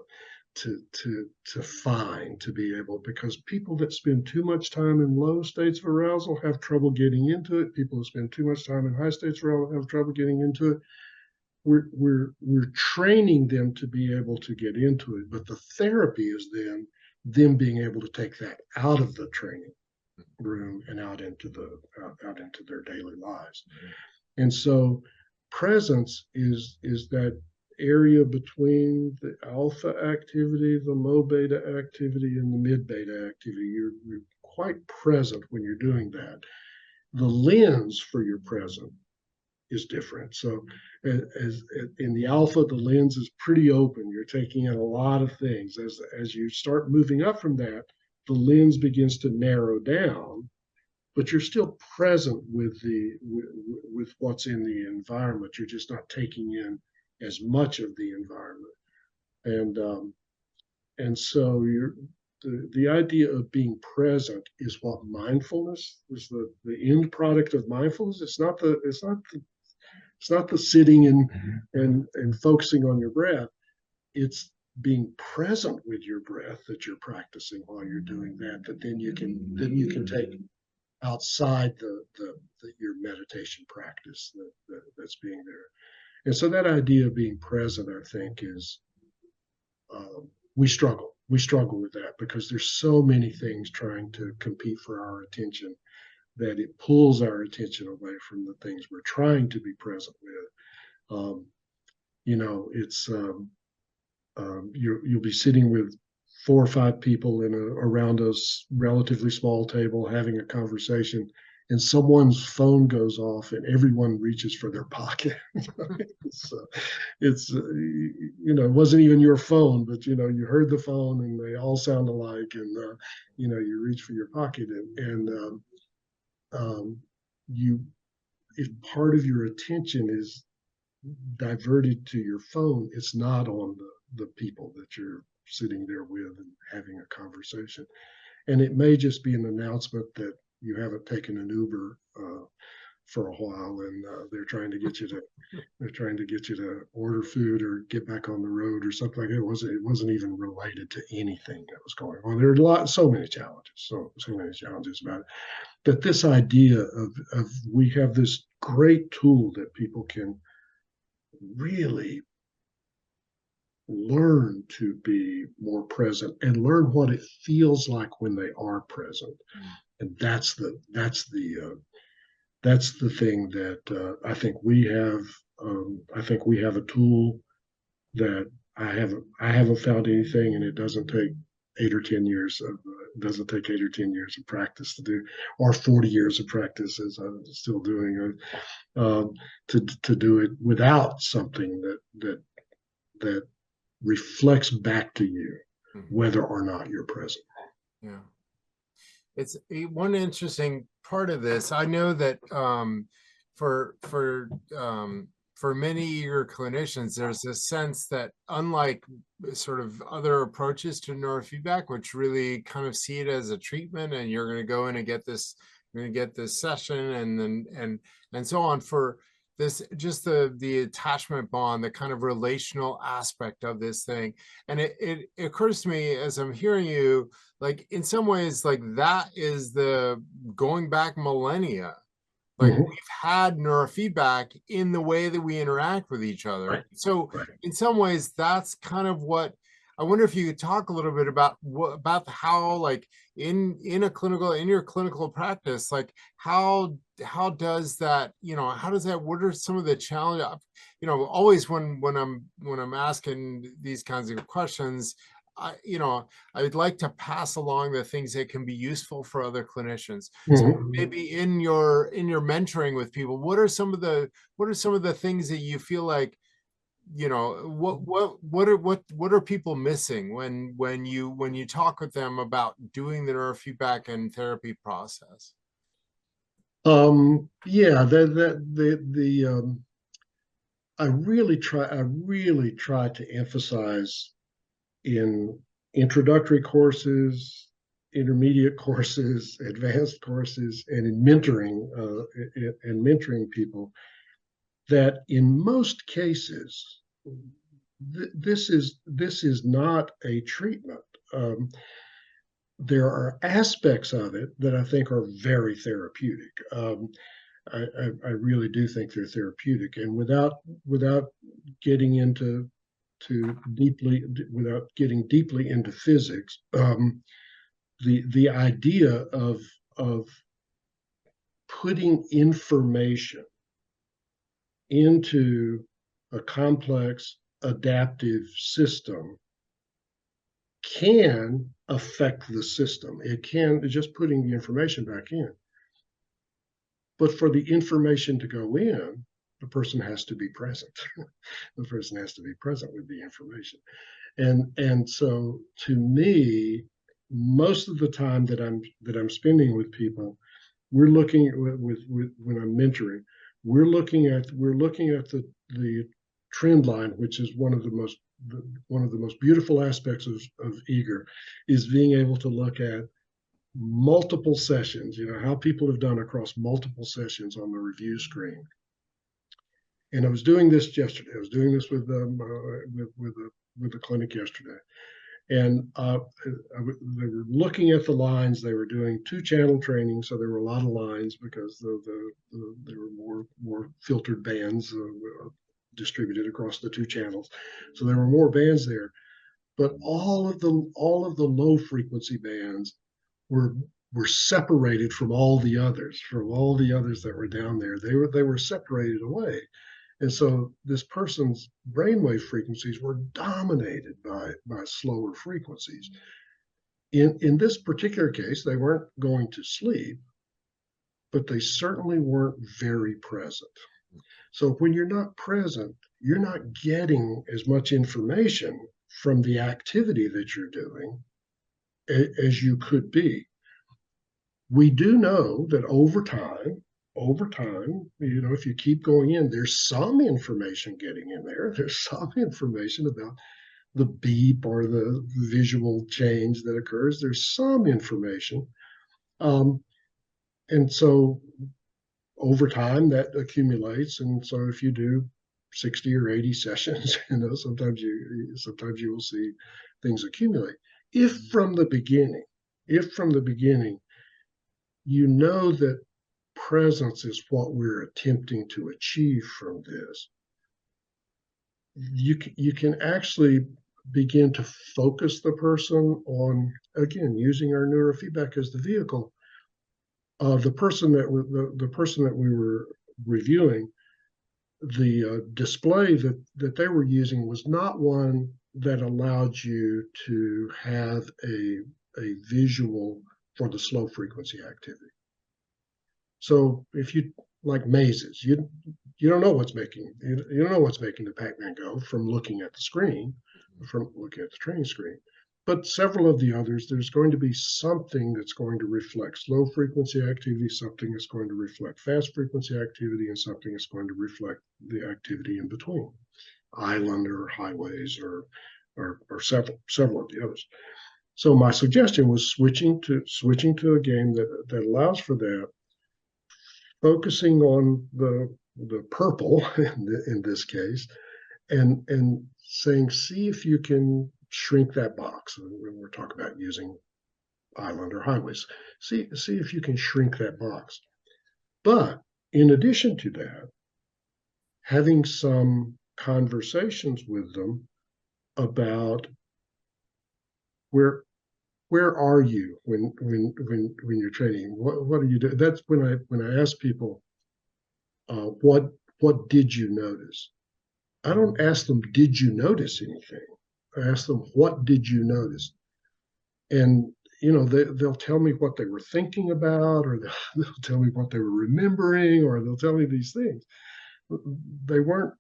Speaker 1: find, to be able, because people that spend too much time in low states of arousal have trouble getting into it. People who spend too much time in high states of arousal have trouble getting into it. We're training them to be able to get into it, but the therapy is then them being able to take that out of the training room and out into their daily lives. Mm-hmm. And so presence is that area between the alpha activity, the low beta activity, and the mid beta activity. You're quite present when you're doing that. the lens for your present is different. So as in the alpha, the lens is pretty open. You're taking in a lot of things. As you start moving up from that, the lens begins to narrow down, but you're still present with with what's in the environment. You're just not taking in as much of the environment. And so the idea of being present is what mindfulness is, the end product of mindfulness. It's not the sitting and focusing on your breath. It's being present with your breath that you're practicing while you're doing that. That then you can take outside your meditation practice that's being there. And so that idea of being present, I think, is we struggle with that because there's so many things trying to compete for our attention that it pulls our attention away from the things we're trying to be present with. It's you'll be sitting with 4 or 5 people around a relatively small table having a conversation, and someone's phone goes off and everyone reaches for their pocket. It wasn't even your phone, but you heard the phone and they all sound alike, and you reach for your pocket, and if part of your attention is diverted to your phone, it's not on the people that you're sitting there with and having a conversation. And it may just be an announcement that you haven't taken an Uber for a while, and they're trying to get you to order food or get back on the road or something like that. It wasn't even related to anything that was going on. There are so many challenges about it. That this idea of we have this great tool that people can really learn to be more present and learn what it feels like when they are present. And that's the thing that I think we have. I think we have a tool that I haven't found anything, and it doesn't take 8 or 10 years of practice to do, or 40 years of practice as I'm still doing, to do it without something that reflects back to you whether or not you're present.
Speaker 2: Yeah. It's one interesting part of this. I know that for many EEGer clinicians, there's a sense that unlike sort of other approaches to neurofeedback, which really kind of see it as a treatment, and you're going to go in and get this session and so on, for this, just the attachment bond, the kind of relational aspect of this thing. And it occurs to me as I'm hearing you, like in some ways, like that is the going back millennia. Like we've had neurofeedback in the way that we interact with each other.
Speaker 1: Right.
Speaker 2: So
Speaker 1: Right.
Speaker 2: in some ways, that's kind of what I wonder if you could talk a little bit about how, like in your clinical practice, like how does that, what are some of the challenges? Always when I'm asking these kinds of questions, I would like to pass along the things that can be useful for other clinicians. So maybe in your mentoring with people, what are some of the things that you feel like, what are people missing when you talk with them about doing the neurofeedback and therapy process?
Speaker 1: I really try to emphasize in introductory courses, intermediate courses, advanced courses, and in mentoring people, that in most cases, this is not a treatment. There are aspects of it that I think are very therapeutic. I really do think they're therapeutic, and without getting deeply into physics, the idea of putting information into a complex adaptive system can affect the system. It can, just putting the information back in But for the information to go in, the person has to be present. The person has to be present with the information. And so to me, most of the time that I'm spending with people, we're looking at with when I'm mentoring, we're looking at the trend line, which is one of the most beautiful aspects of EEGer, is being able to look at multiple sessions, how people have done across multiple sessions on the review screen. And I was doing this yesterday. I was doing this with the clinic yesterday, and they were looking at the lines. They were doing 2-channel training, so there were a lot of lines because there were more filtered bands distributed across the 2 channels, so there were more bands there. But all of the low frequency bands were separated from all the others, that were down there. They were separated away. And so this person's brainwave frequencies were dominated by slower frequencies. In this particular case, they weren't going to sleep, but they certainly weren't very present. So when you're not present, you're not getting as much information from the activity that you're doing as you could be. We do know that over time, if you keep going in, there's some information getting in there. There's some information about the beep or the visual change that occurs. There's some information. And so over time that accumulates. And so if you do 60 or 80 sessions, sometimes you will see things accumulate. If from the beginning, you know that presence is what we're attempting to achieve from this, you can actually begin to focus the person on, again, using our neurofeedback as the vehicle. The person that we were reviewing, the display that they were using was not one that allowed you to have a visual for the slow frequency activity. So if you like mazes, you don't know what's making the Pac-Man go from looking at the screen, from looking at the training screen. But several of the others, there's going to be something that's going to reflect slow frequency activity, something that's going to reflect fast frequency activity, and something that's going to reflect the activity in between, island or highways or several of the others. So my suggestion was switching to a game that allows for that, focusing on the purple in this case, and saying, see if you can shrink that box. When we're talking about using island or highways, see if you can shrink that box. But in addition to that, having some conversations with them about where are you when you're training? What are you doing? That's when I ask people, what did you notice? I don't ask them, did you notice anything? I ask them, what did you notice? And they'll tell me what they were thinking about, or they'll tell me what they were remembering, or they'll tell me these things. They weren't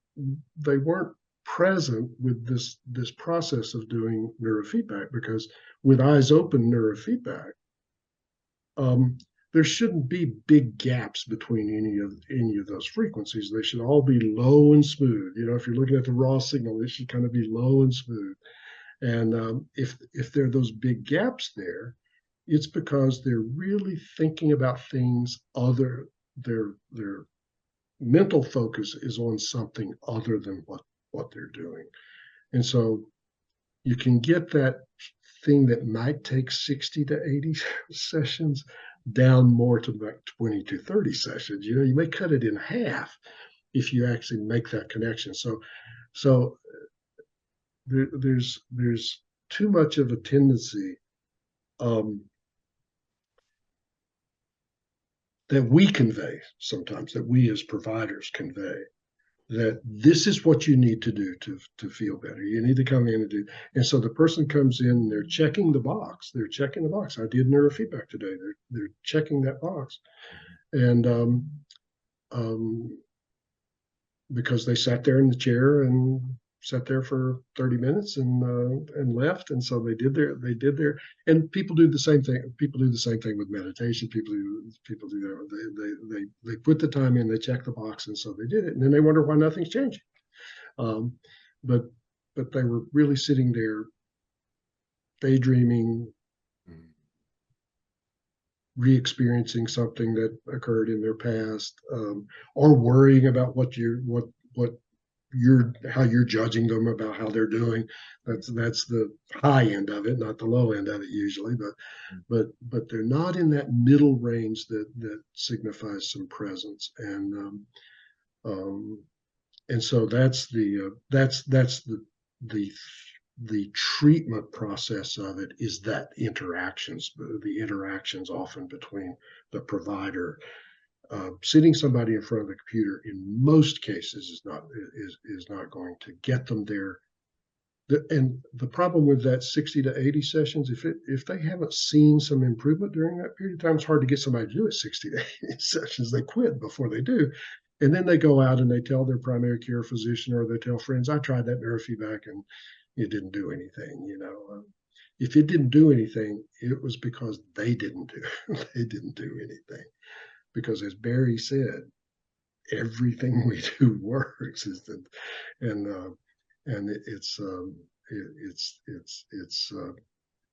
Speaker 1: present with this process of doing neurofeedback, because with eyes open neurofeedback, there shouldn't be big gaps between any of those frequencies. They should all be low and smooth. If you're looking at the raw signal, it should kind of be low and smooth. And if there are those big gaps there, it's because they're really thinking about things other. Their mental focus is on something other than what they're doing. And so you can get that thing that might take 60 to 80 sessions down more to about 20 to 30 sessions. You may cut it in half if you actually make that connection. So there's too much of a tendency that we convey sometimes, that we as providers convey, that this is what you need to do to feel better. You need to come in and do. And so the person comes in, they're checking the box. They're checking the box. I did neurofeedback today. They're checking that box, and um, because they sat there in the chair and sat there for 30 minutes and left. And so they did their, and people do the same thing. People do the same thing with meditation. People do that. They put the time in, they check the box, and so they did it. And then they wonder why nothing's changing. Um, but but they were really sitting there daydreaming, re-experiencing something that occurred in their past, or worrying about what you're how you're judging them about how they're doing. That's the high end of it, not the low end of it usually. But they're not in that middle range that signifies some presence. And so that's the treatment process of it, is that the interactions often between the provider. Sitting somebody in front of the computer in most cases is not going to get them there. And the problem with that 60 to 80 sessions, if they haven't seen some improvement during that period of time, it's hard to get somebody to do it 60 to 80 sessions. They quit before they do. And then they go out and they tell their primary care physician, or they tell friends, I tried that neurofeedback and it didn't do anything. If it didn't do anything, it was because they didn't do anything. Because as Barry said, everything we do works.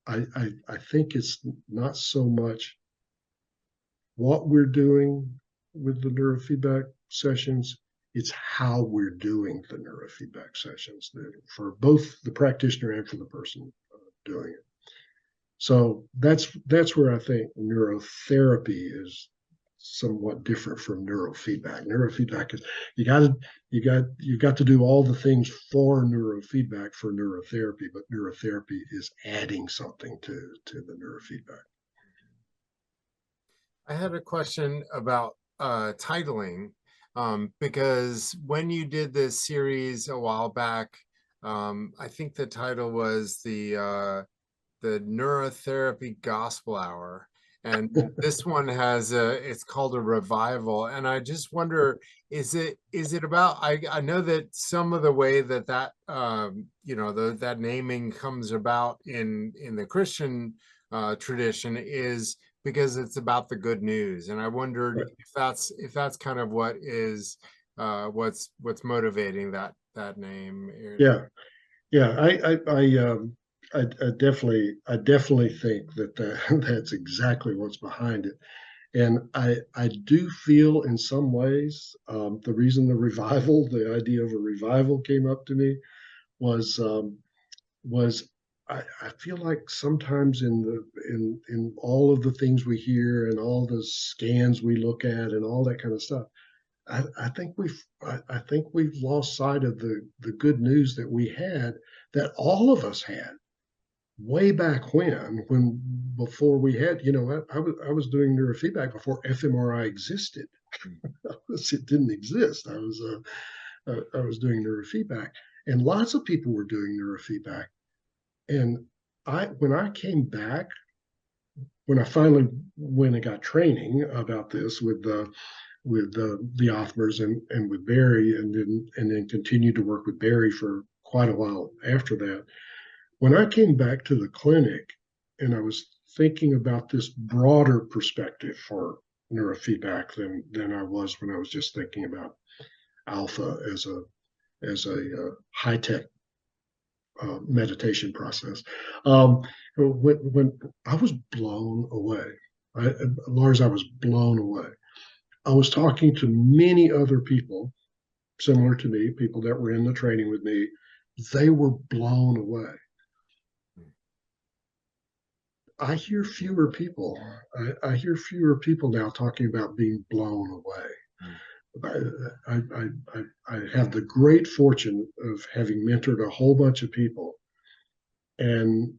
Speaker 1: I think it's not so much what we're doing with the neurofeedback sessions, it's how we're doing the neurofeedback sessions, for both the practitioner and for the person doing it. So that's where I think neurotherapy is somewhat different from neurofeedback. Neurofeedback is you've got to do all the things for neurofeedback for neurotherapy, but neurotherapy is adding something to the neurofeedback.
Speaker 2: I had a question about titling, because when you did this series a while back, I think the title was the Neurotherapy Gospel Hour. And this one it's called a revival. And I just wonder, is it about, I know that some of the way that that naming comes about in the Christian tradition is because it's about the good news. And I wondered if that's kind of what is what's motivating that name.
Speaker 1: Yeah. I definitely think that that's exactly what's behind it. And I do feel in some ways, the reason the idea of a revival came up to me was I feel like sometimes in all of the things we hear and all the scans we look at and all that kind of stuff, I think we've lost sight of the good news that we had, that all of us had way back when before we had, I was doing neurofeedback before fMRI existed. It didn't exist. I was doing neurofeedback, and lots of people were doing neurofeedback. And when I came back, when I finally went and got training about this with the 𝘲𝗏𝘲𝗏𝗏 and with Barry, and then continued to work with Barry for quite a while after that. When I came back to the clinic and I was thinking about this broader perspective for neurofeedback than I was when I was just thinking about alpha as a high-tech meditation process, when I was blown away, Lars, I was blown away. I was talking to many other people similar to me, people that were in the training with me. They were blown away. I hear fewer people. I hear fewer people now talking about being blown away. I have the great fortune of having mentored a whole bunch of people, and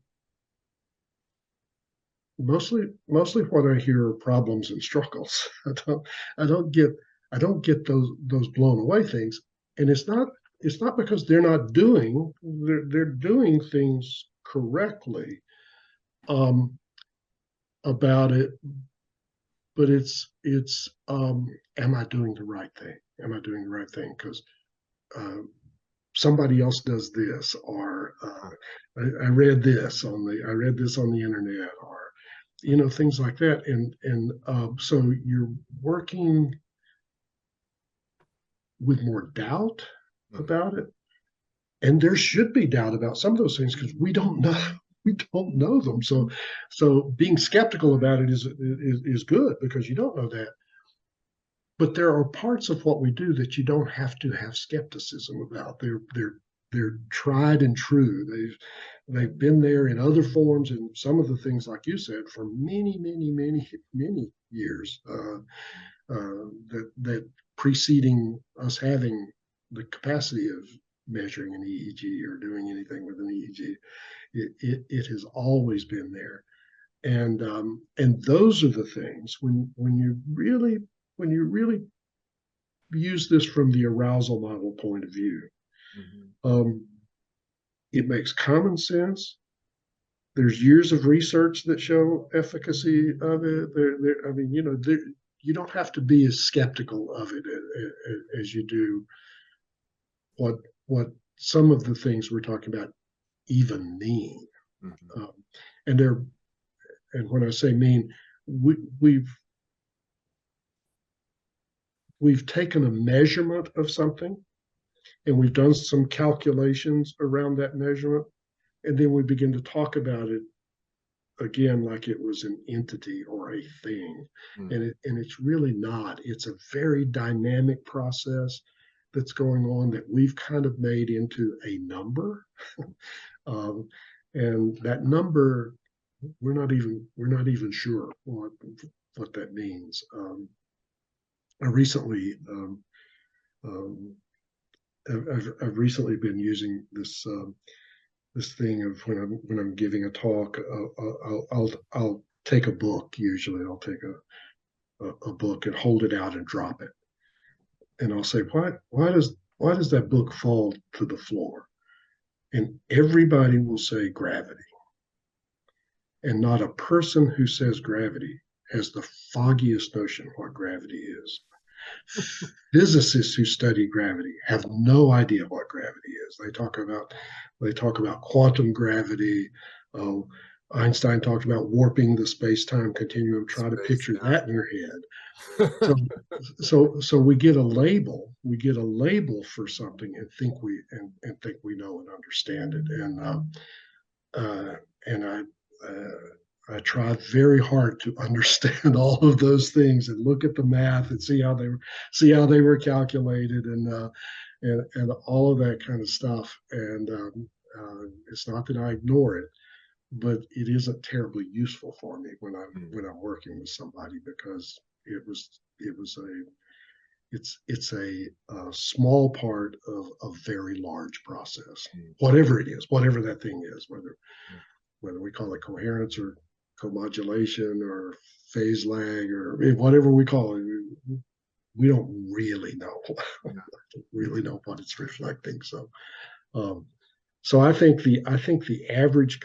Speaker 1: mostly what I hear are problems and struggles. I don't get those blown away things. and it's not because they're doing things correctly about it, but am I doing the right thing? Am I doing the right thing? Because somebody else does this, or I read this on the internet, or things like that, and so you're working with more doubt about it, and there should be doubt about some of those things because we don't know them. So being skeptical about it is good because you don't know that. But there are parts of what we do that you don't have to have skepticism about. They're tried and true. They've been there in other forms, and some of the things, like you said, for many, many, many, many years, that preceding us having the capacity of measuring an EEG or doing anything with an EEG. It has always been there, and those are the things when you really use this from the arousal model point of view. It makes common sense. There's years of research that show efficacy of it. I mean, you don't have to be as skeptical of it as you do what some of the things we're talking about even mean. And when I say mean, we've taken a measurement of something, and we've done some calculations around that measurement, and then we begin to talk about it again like it was an entity or a thing. And it's really not. It's a very dynamic process that's going on that we've kind of made into a number. And that number, we're not even sure what that means. I recently I've recently been using this thing of when I'm giving a talk, I'll take a book. Usually, I'll take a book and hold it out and drop it, and I'll say, why does that book fall to the floor? And everybody will say gravity, and not a person who says gravity has the foggiest notion what gravity is. Physicists who study gravity have no idea what gravity is. They talk about quantum gravity. Einstein talked about warping the space-time continuum. Try to picture that in your head. So we get a label. We get a label for something and think we know and understand it. And I try very hard to understand all of those things and look at the math and see how they were calculated and all of that kind of stuff. And it's not that I ignore it, but it isn't terribly useful for me when I'm working with somebody, because it's a small part of a very large process, whatever it is, whatever that thing is, whether we call it coherence or co-modulation or phase lag or whatever we call it, we don't really know. Really know what it's reflecting. So I think the average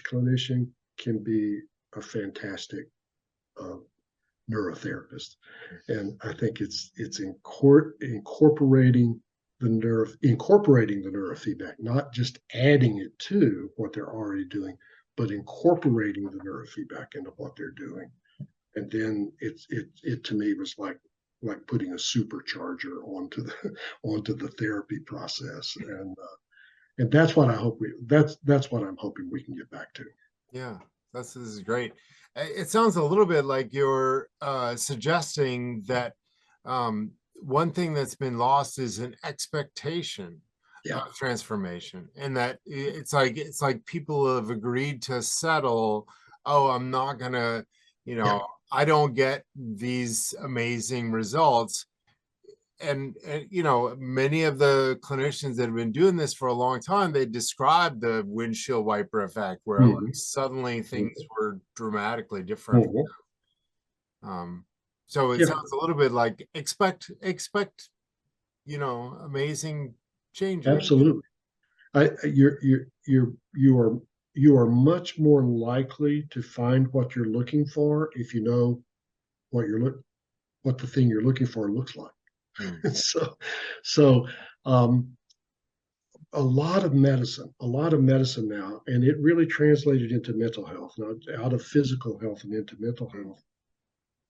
Speaker 1: clinician can be a fantastic neurotherapist, and I think it's incorporating the neurofeedback, not just adding it to what they're already doing, but incorporating the neurofeedback into what they're doing. And then it to me was like putting a supercharger onto the therapy process, and that's what I'm hoping we can get back to.
Speaker 2: Yeah, this is great. It sounds a little bit like you're suggesting that one thing that's been lost is an expectation of transformation, and that it's like people have agreed to settle. Oh, I'm not gonna, I don't get these amazing results. And many of the clinicians that have been doing this for a long time, they describe the windshield wiper effect, where like suddenly things were dramatically different. So it sounds a little bit like expect amazing changes.
Speaker 1: Absolutely. You are much more likely to find what you're looking for if you know what the thing you're looking for looks like.
Speaker 2: Mm.
Speaker 1: So a lot of medicine now, and it really translated into mental health, not out of physical health and into mental health,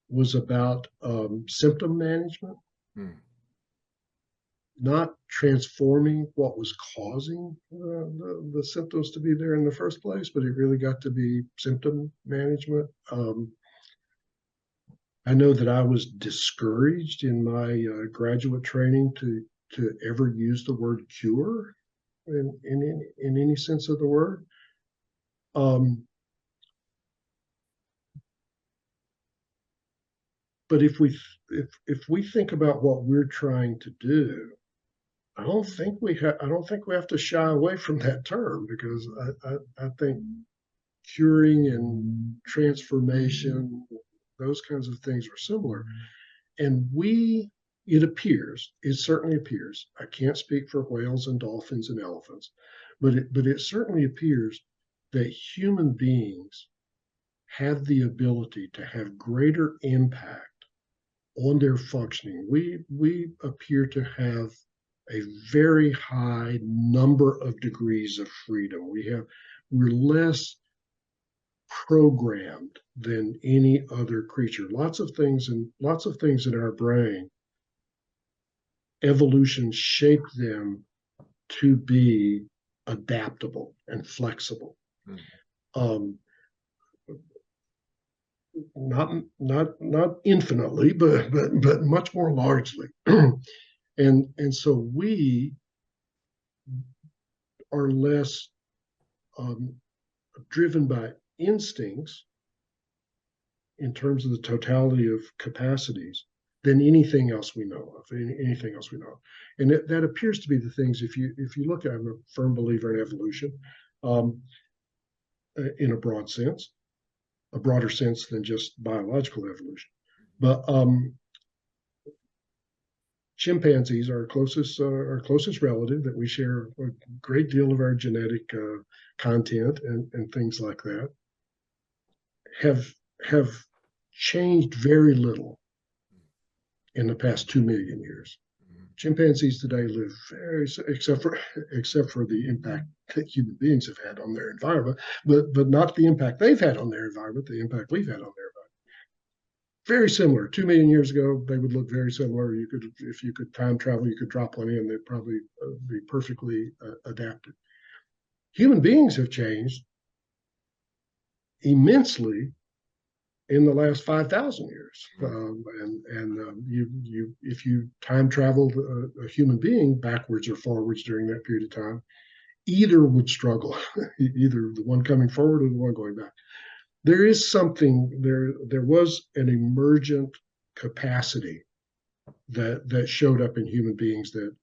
Speaker 1: was about symptom management, not transforming what was causing the symptoms to be there in the first place, but it really got to be symptom management. I know that I was discouraged in my graduate training to ever use the word cure in any sense of the word. But if we think about what we're trying to do, I don't think we have to shy away from that term, because I think curing and transformation, those kinds of things are similar. And it certainly appears, I can't speak for whales and dolphins and elephants, but it certainly appears that human beings have the ability to have greater impact on their functioning. We appear to have a very high number of degrees of freedom. We're less programmed than any other creature. Lots of things in our brain, evolution shaped them to be adaptable and flexible. Not infinitely, but much more largely. And so we are less driven by instincts in terms of the totality of capacities than anything else we know of, anything else we know. And that appears to be the things, if you look at, I'm a firm believer in evolution, in a broad sense, a broader sense than just biological evolution. But chimpanzees are our closest relative, that we share a great deal of our genetic content and things like that, have changed very little in the past 2 million years. Chimpanzees today live except for the impact that human beings have had on their environment, but not the impact they've had on their environment, the impact we've had on their environment. Very similar. 2 million years ago, they would look very similar. If you could time travel, you could drop one in, they'd probably be perfectly adapted. Human beings have changed immensely in the last 5,000 years. If you time traveled a human being backwards or forwards during that period of time, either would struggle, either the one coming forward or the one going back. There is something there was an emergent capacity that showed up in human beings that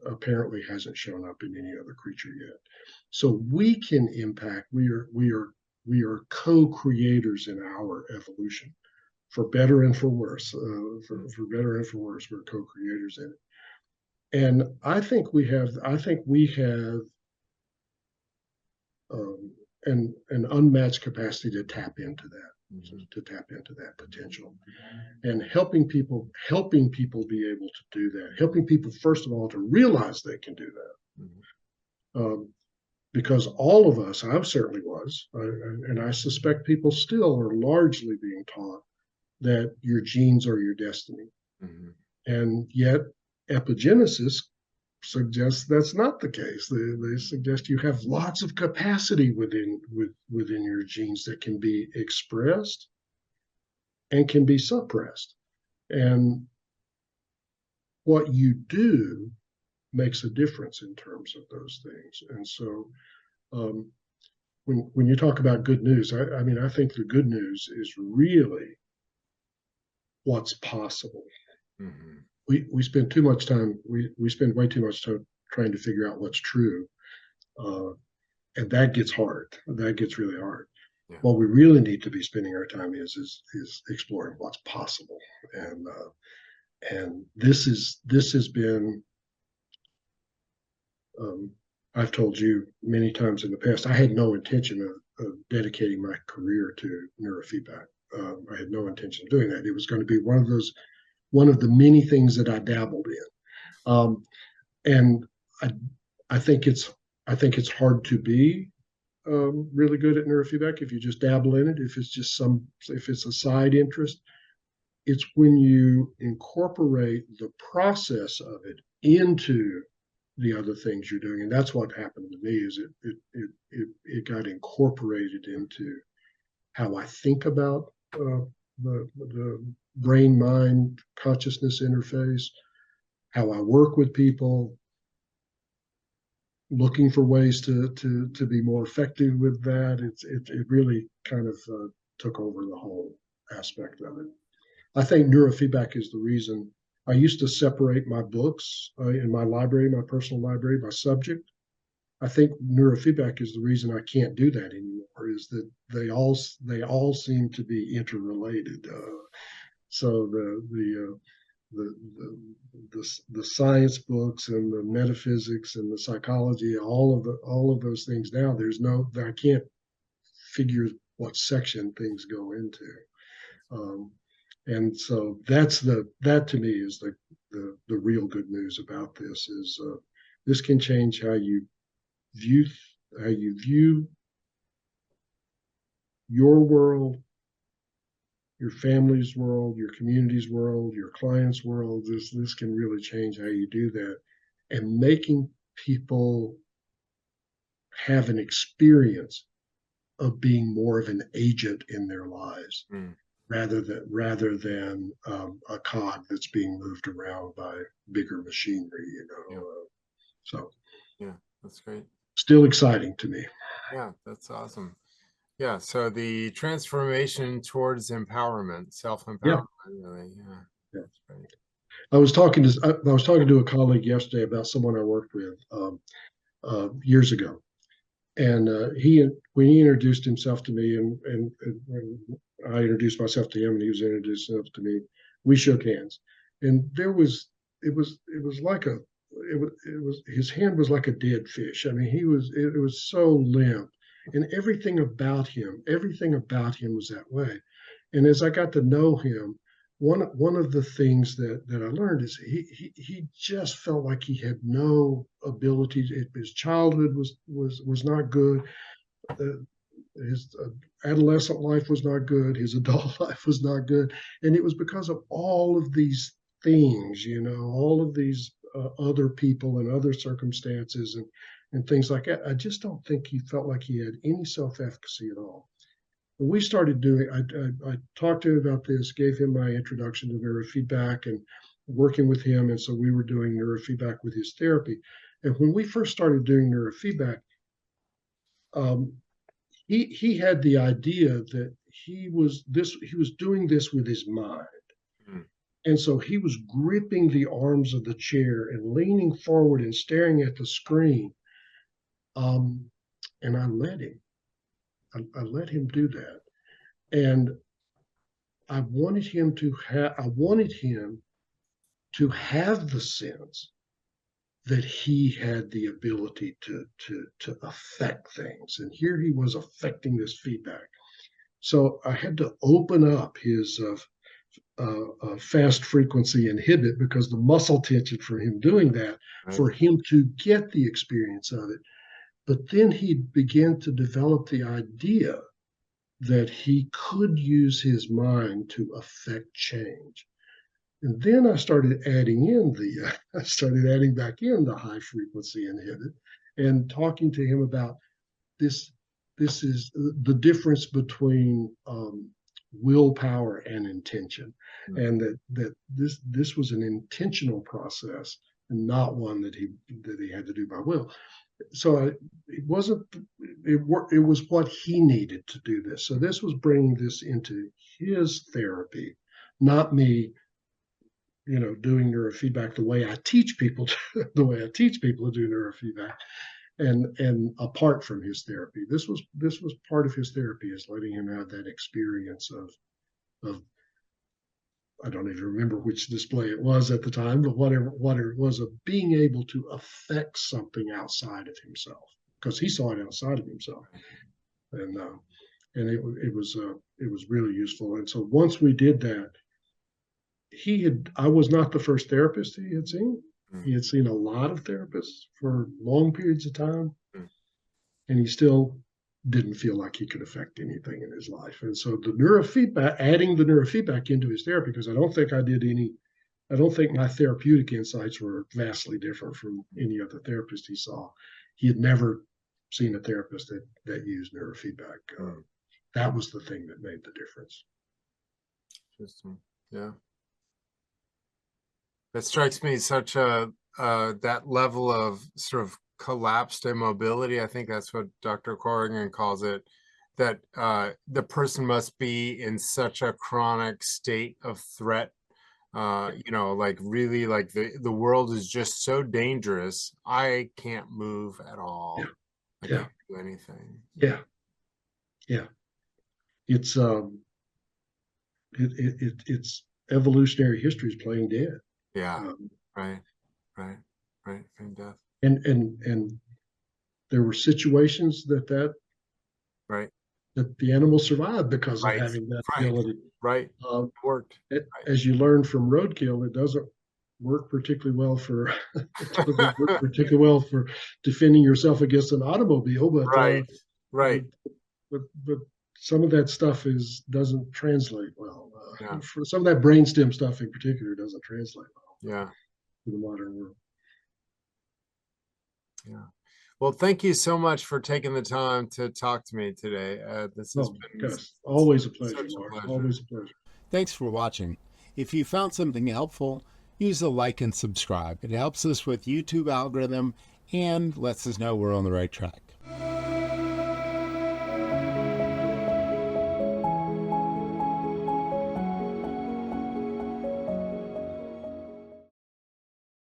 Speaker 1: apparently hasn't shown up in any other creature yet. So we can impact. We are co-creators in our evolution, for better and for worse. For better and for worse, we're co-creators in it. And I think we have an unmatched capacity to tap into that potential, and helping people be able to do that, helping people first of all to realize they can do that. Because all of us, I certainly was, and I suspect people still are largely being taught that your genes are your destiny. And yet epigenesis suggests that's not the case. They suggest you have lots of capacity within your genes that can be expressed and can be suppressed. And what you do makes a difference in terms of those things. And so when you talk about good news, I think the good news is really what's possible. We spend too much time, we spend way too much time trying to figure out what's true. And that gets hard. That gets really hard. Yeah. What we really need to be spending our time is exploring what's possible. And this has been, I've told you many times in the past, I had no intention of dedicating my career to neurofeedback. I had no intention of doing that. It was going to be one of the many things that I dabbled in. And I think it's hard to be really good at neurofeedback if you just dabble in it. If it's a side interest, it's when you incorporate the process of it into the other things you're doing, and that's what happened to me. Is it got incorporated into how I think about the brain mind consciousness interface, how I work with people, looking for ways to be more effective with that. It really kind of took over the whole aspect of it. I think neurofeedback is the reason. I used to separate my books in my library, my personal library, by subject. I think neurofeedback is the reason I can't do that anymore. Is that they all seem to be interrelated. So the science books and the metaphysics and the psychology, all of those things now, I can't figure what section things go into. And so that to me is the real good news about this is this can change how you view your world, your family's world, your community's world, your client's world. This can really change how you do that, and making people have an experience of being more of an agent in their lives. Rather than a cog that's being moved around by bigger machinery,
Speaker 2: Yeah.
Speaker 1: So
Speaker 2: yeah, that's great.
Speaker 1: Still exciting to me.
Speaker 2: Yeah, that's awesome. Yeah, so the transformation towards empowerment, self-empowerment, really. Yeah, that's great.
Speaker 1: I was talking to a colleague yesterday about someone I worked with years ago, and when he introduced himself to me, and I introduced myself to him, and he was introduced himself to me. We shook hands, and it was like his hand was like a dead fish. I mean, it was so limp, and everything about him was that way. And as I got to know him, one of the things that I learned is he just felt like he had no ability. His childhood was not good. His adolescent life was not good. His adult life was not good, and it was because of all of these things, all of these other people and other circumstances and things like that. I just don't think he felt like he had any self-efficacy at all. When we started doing, I talked to him about this, gave him my introduction to neurofeedback and working with him, and so we were doing neurofeedback with his therapy. And when we first started doing neurofeedback, he had the idea that he was doing this with his mind. And so he was gripping the arms of the chair and leaning forward and staring at the screen. And I let him. I let him do that. And I wanted him to have the sense that he had the ability to affect things. And here he was affecting this feedback. So I had to open up his fast frequency inhibit, because the muscle tension for him doing that, for him to get the experience of it. But then he began to develop the idea that he could use his mind to affect change. And then I started adding back in the high frequency inhibit and talking to him about this. This is the difference between willpower and intention, and that this was an intentional process and not one that he had to do by will. So it was what he needed to do this. So this was bringing this into his therapy, not me, doing neurofeedback the way I teach people to do neurofeedback, and apart from his therapy. This was part of his therapy, is letting him have that experience of I don't even remember which display it was at the time, but what it was of being able to affect something outside of himself, because he saw it outside of himself, and it was really useful. And so once we did that, I was not the first therapist he had seen. He had seen a lot of therapists for long periods of time, and he still didn't feel like he could affect anything in his life. And so the neurofeedback, adding the neurofeedback into his therapy, because I don't think my therapeutic insights were vastly different from any other therapist he saw. He had never seen a therapist that used neurofeedback. That was the thing that made the difference.
Speaker 2: Interesting. Yeah. That strikes me such that level of sort of collapsed immobility. I think that's what Dr. Corrigan calls it, that the person must be in such a chronic state of threat, like really like the world is just so dangerous. I can't move at all.
Speaker 1: Yeah.
Speaker 2: I can't do anything.
Speaker 1: Yeah. Yeah. It's it's evolutionary history is playing dead.
Speaker 2: Yeah. Right. Playing death.
Speaker 1: And there were situations that the animal survived because of having that ability.
Speaker 2: Right. Worked.
Speaker 1: As you learn from roadkill, it doesn't work particularly well for defending yourself against an automobile, but but some of that stuff doesn't translate well. For some of that brainstem stuff in particular doesn't translate well. To the modern world.
Speaker 2: Yeah. Well, thank you so much for taking the time to talk to me today. This has been
Speaker 1: always a pleasure, Lars. Always a pleasure.
Speaker 2: Thanks for watching. If you found something helpful, use the like and subscribe. It helps us with YouTube algorithm and lets us know we're on the right track.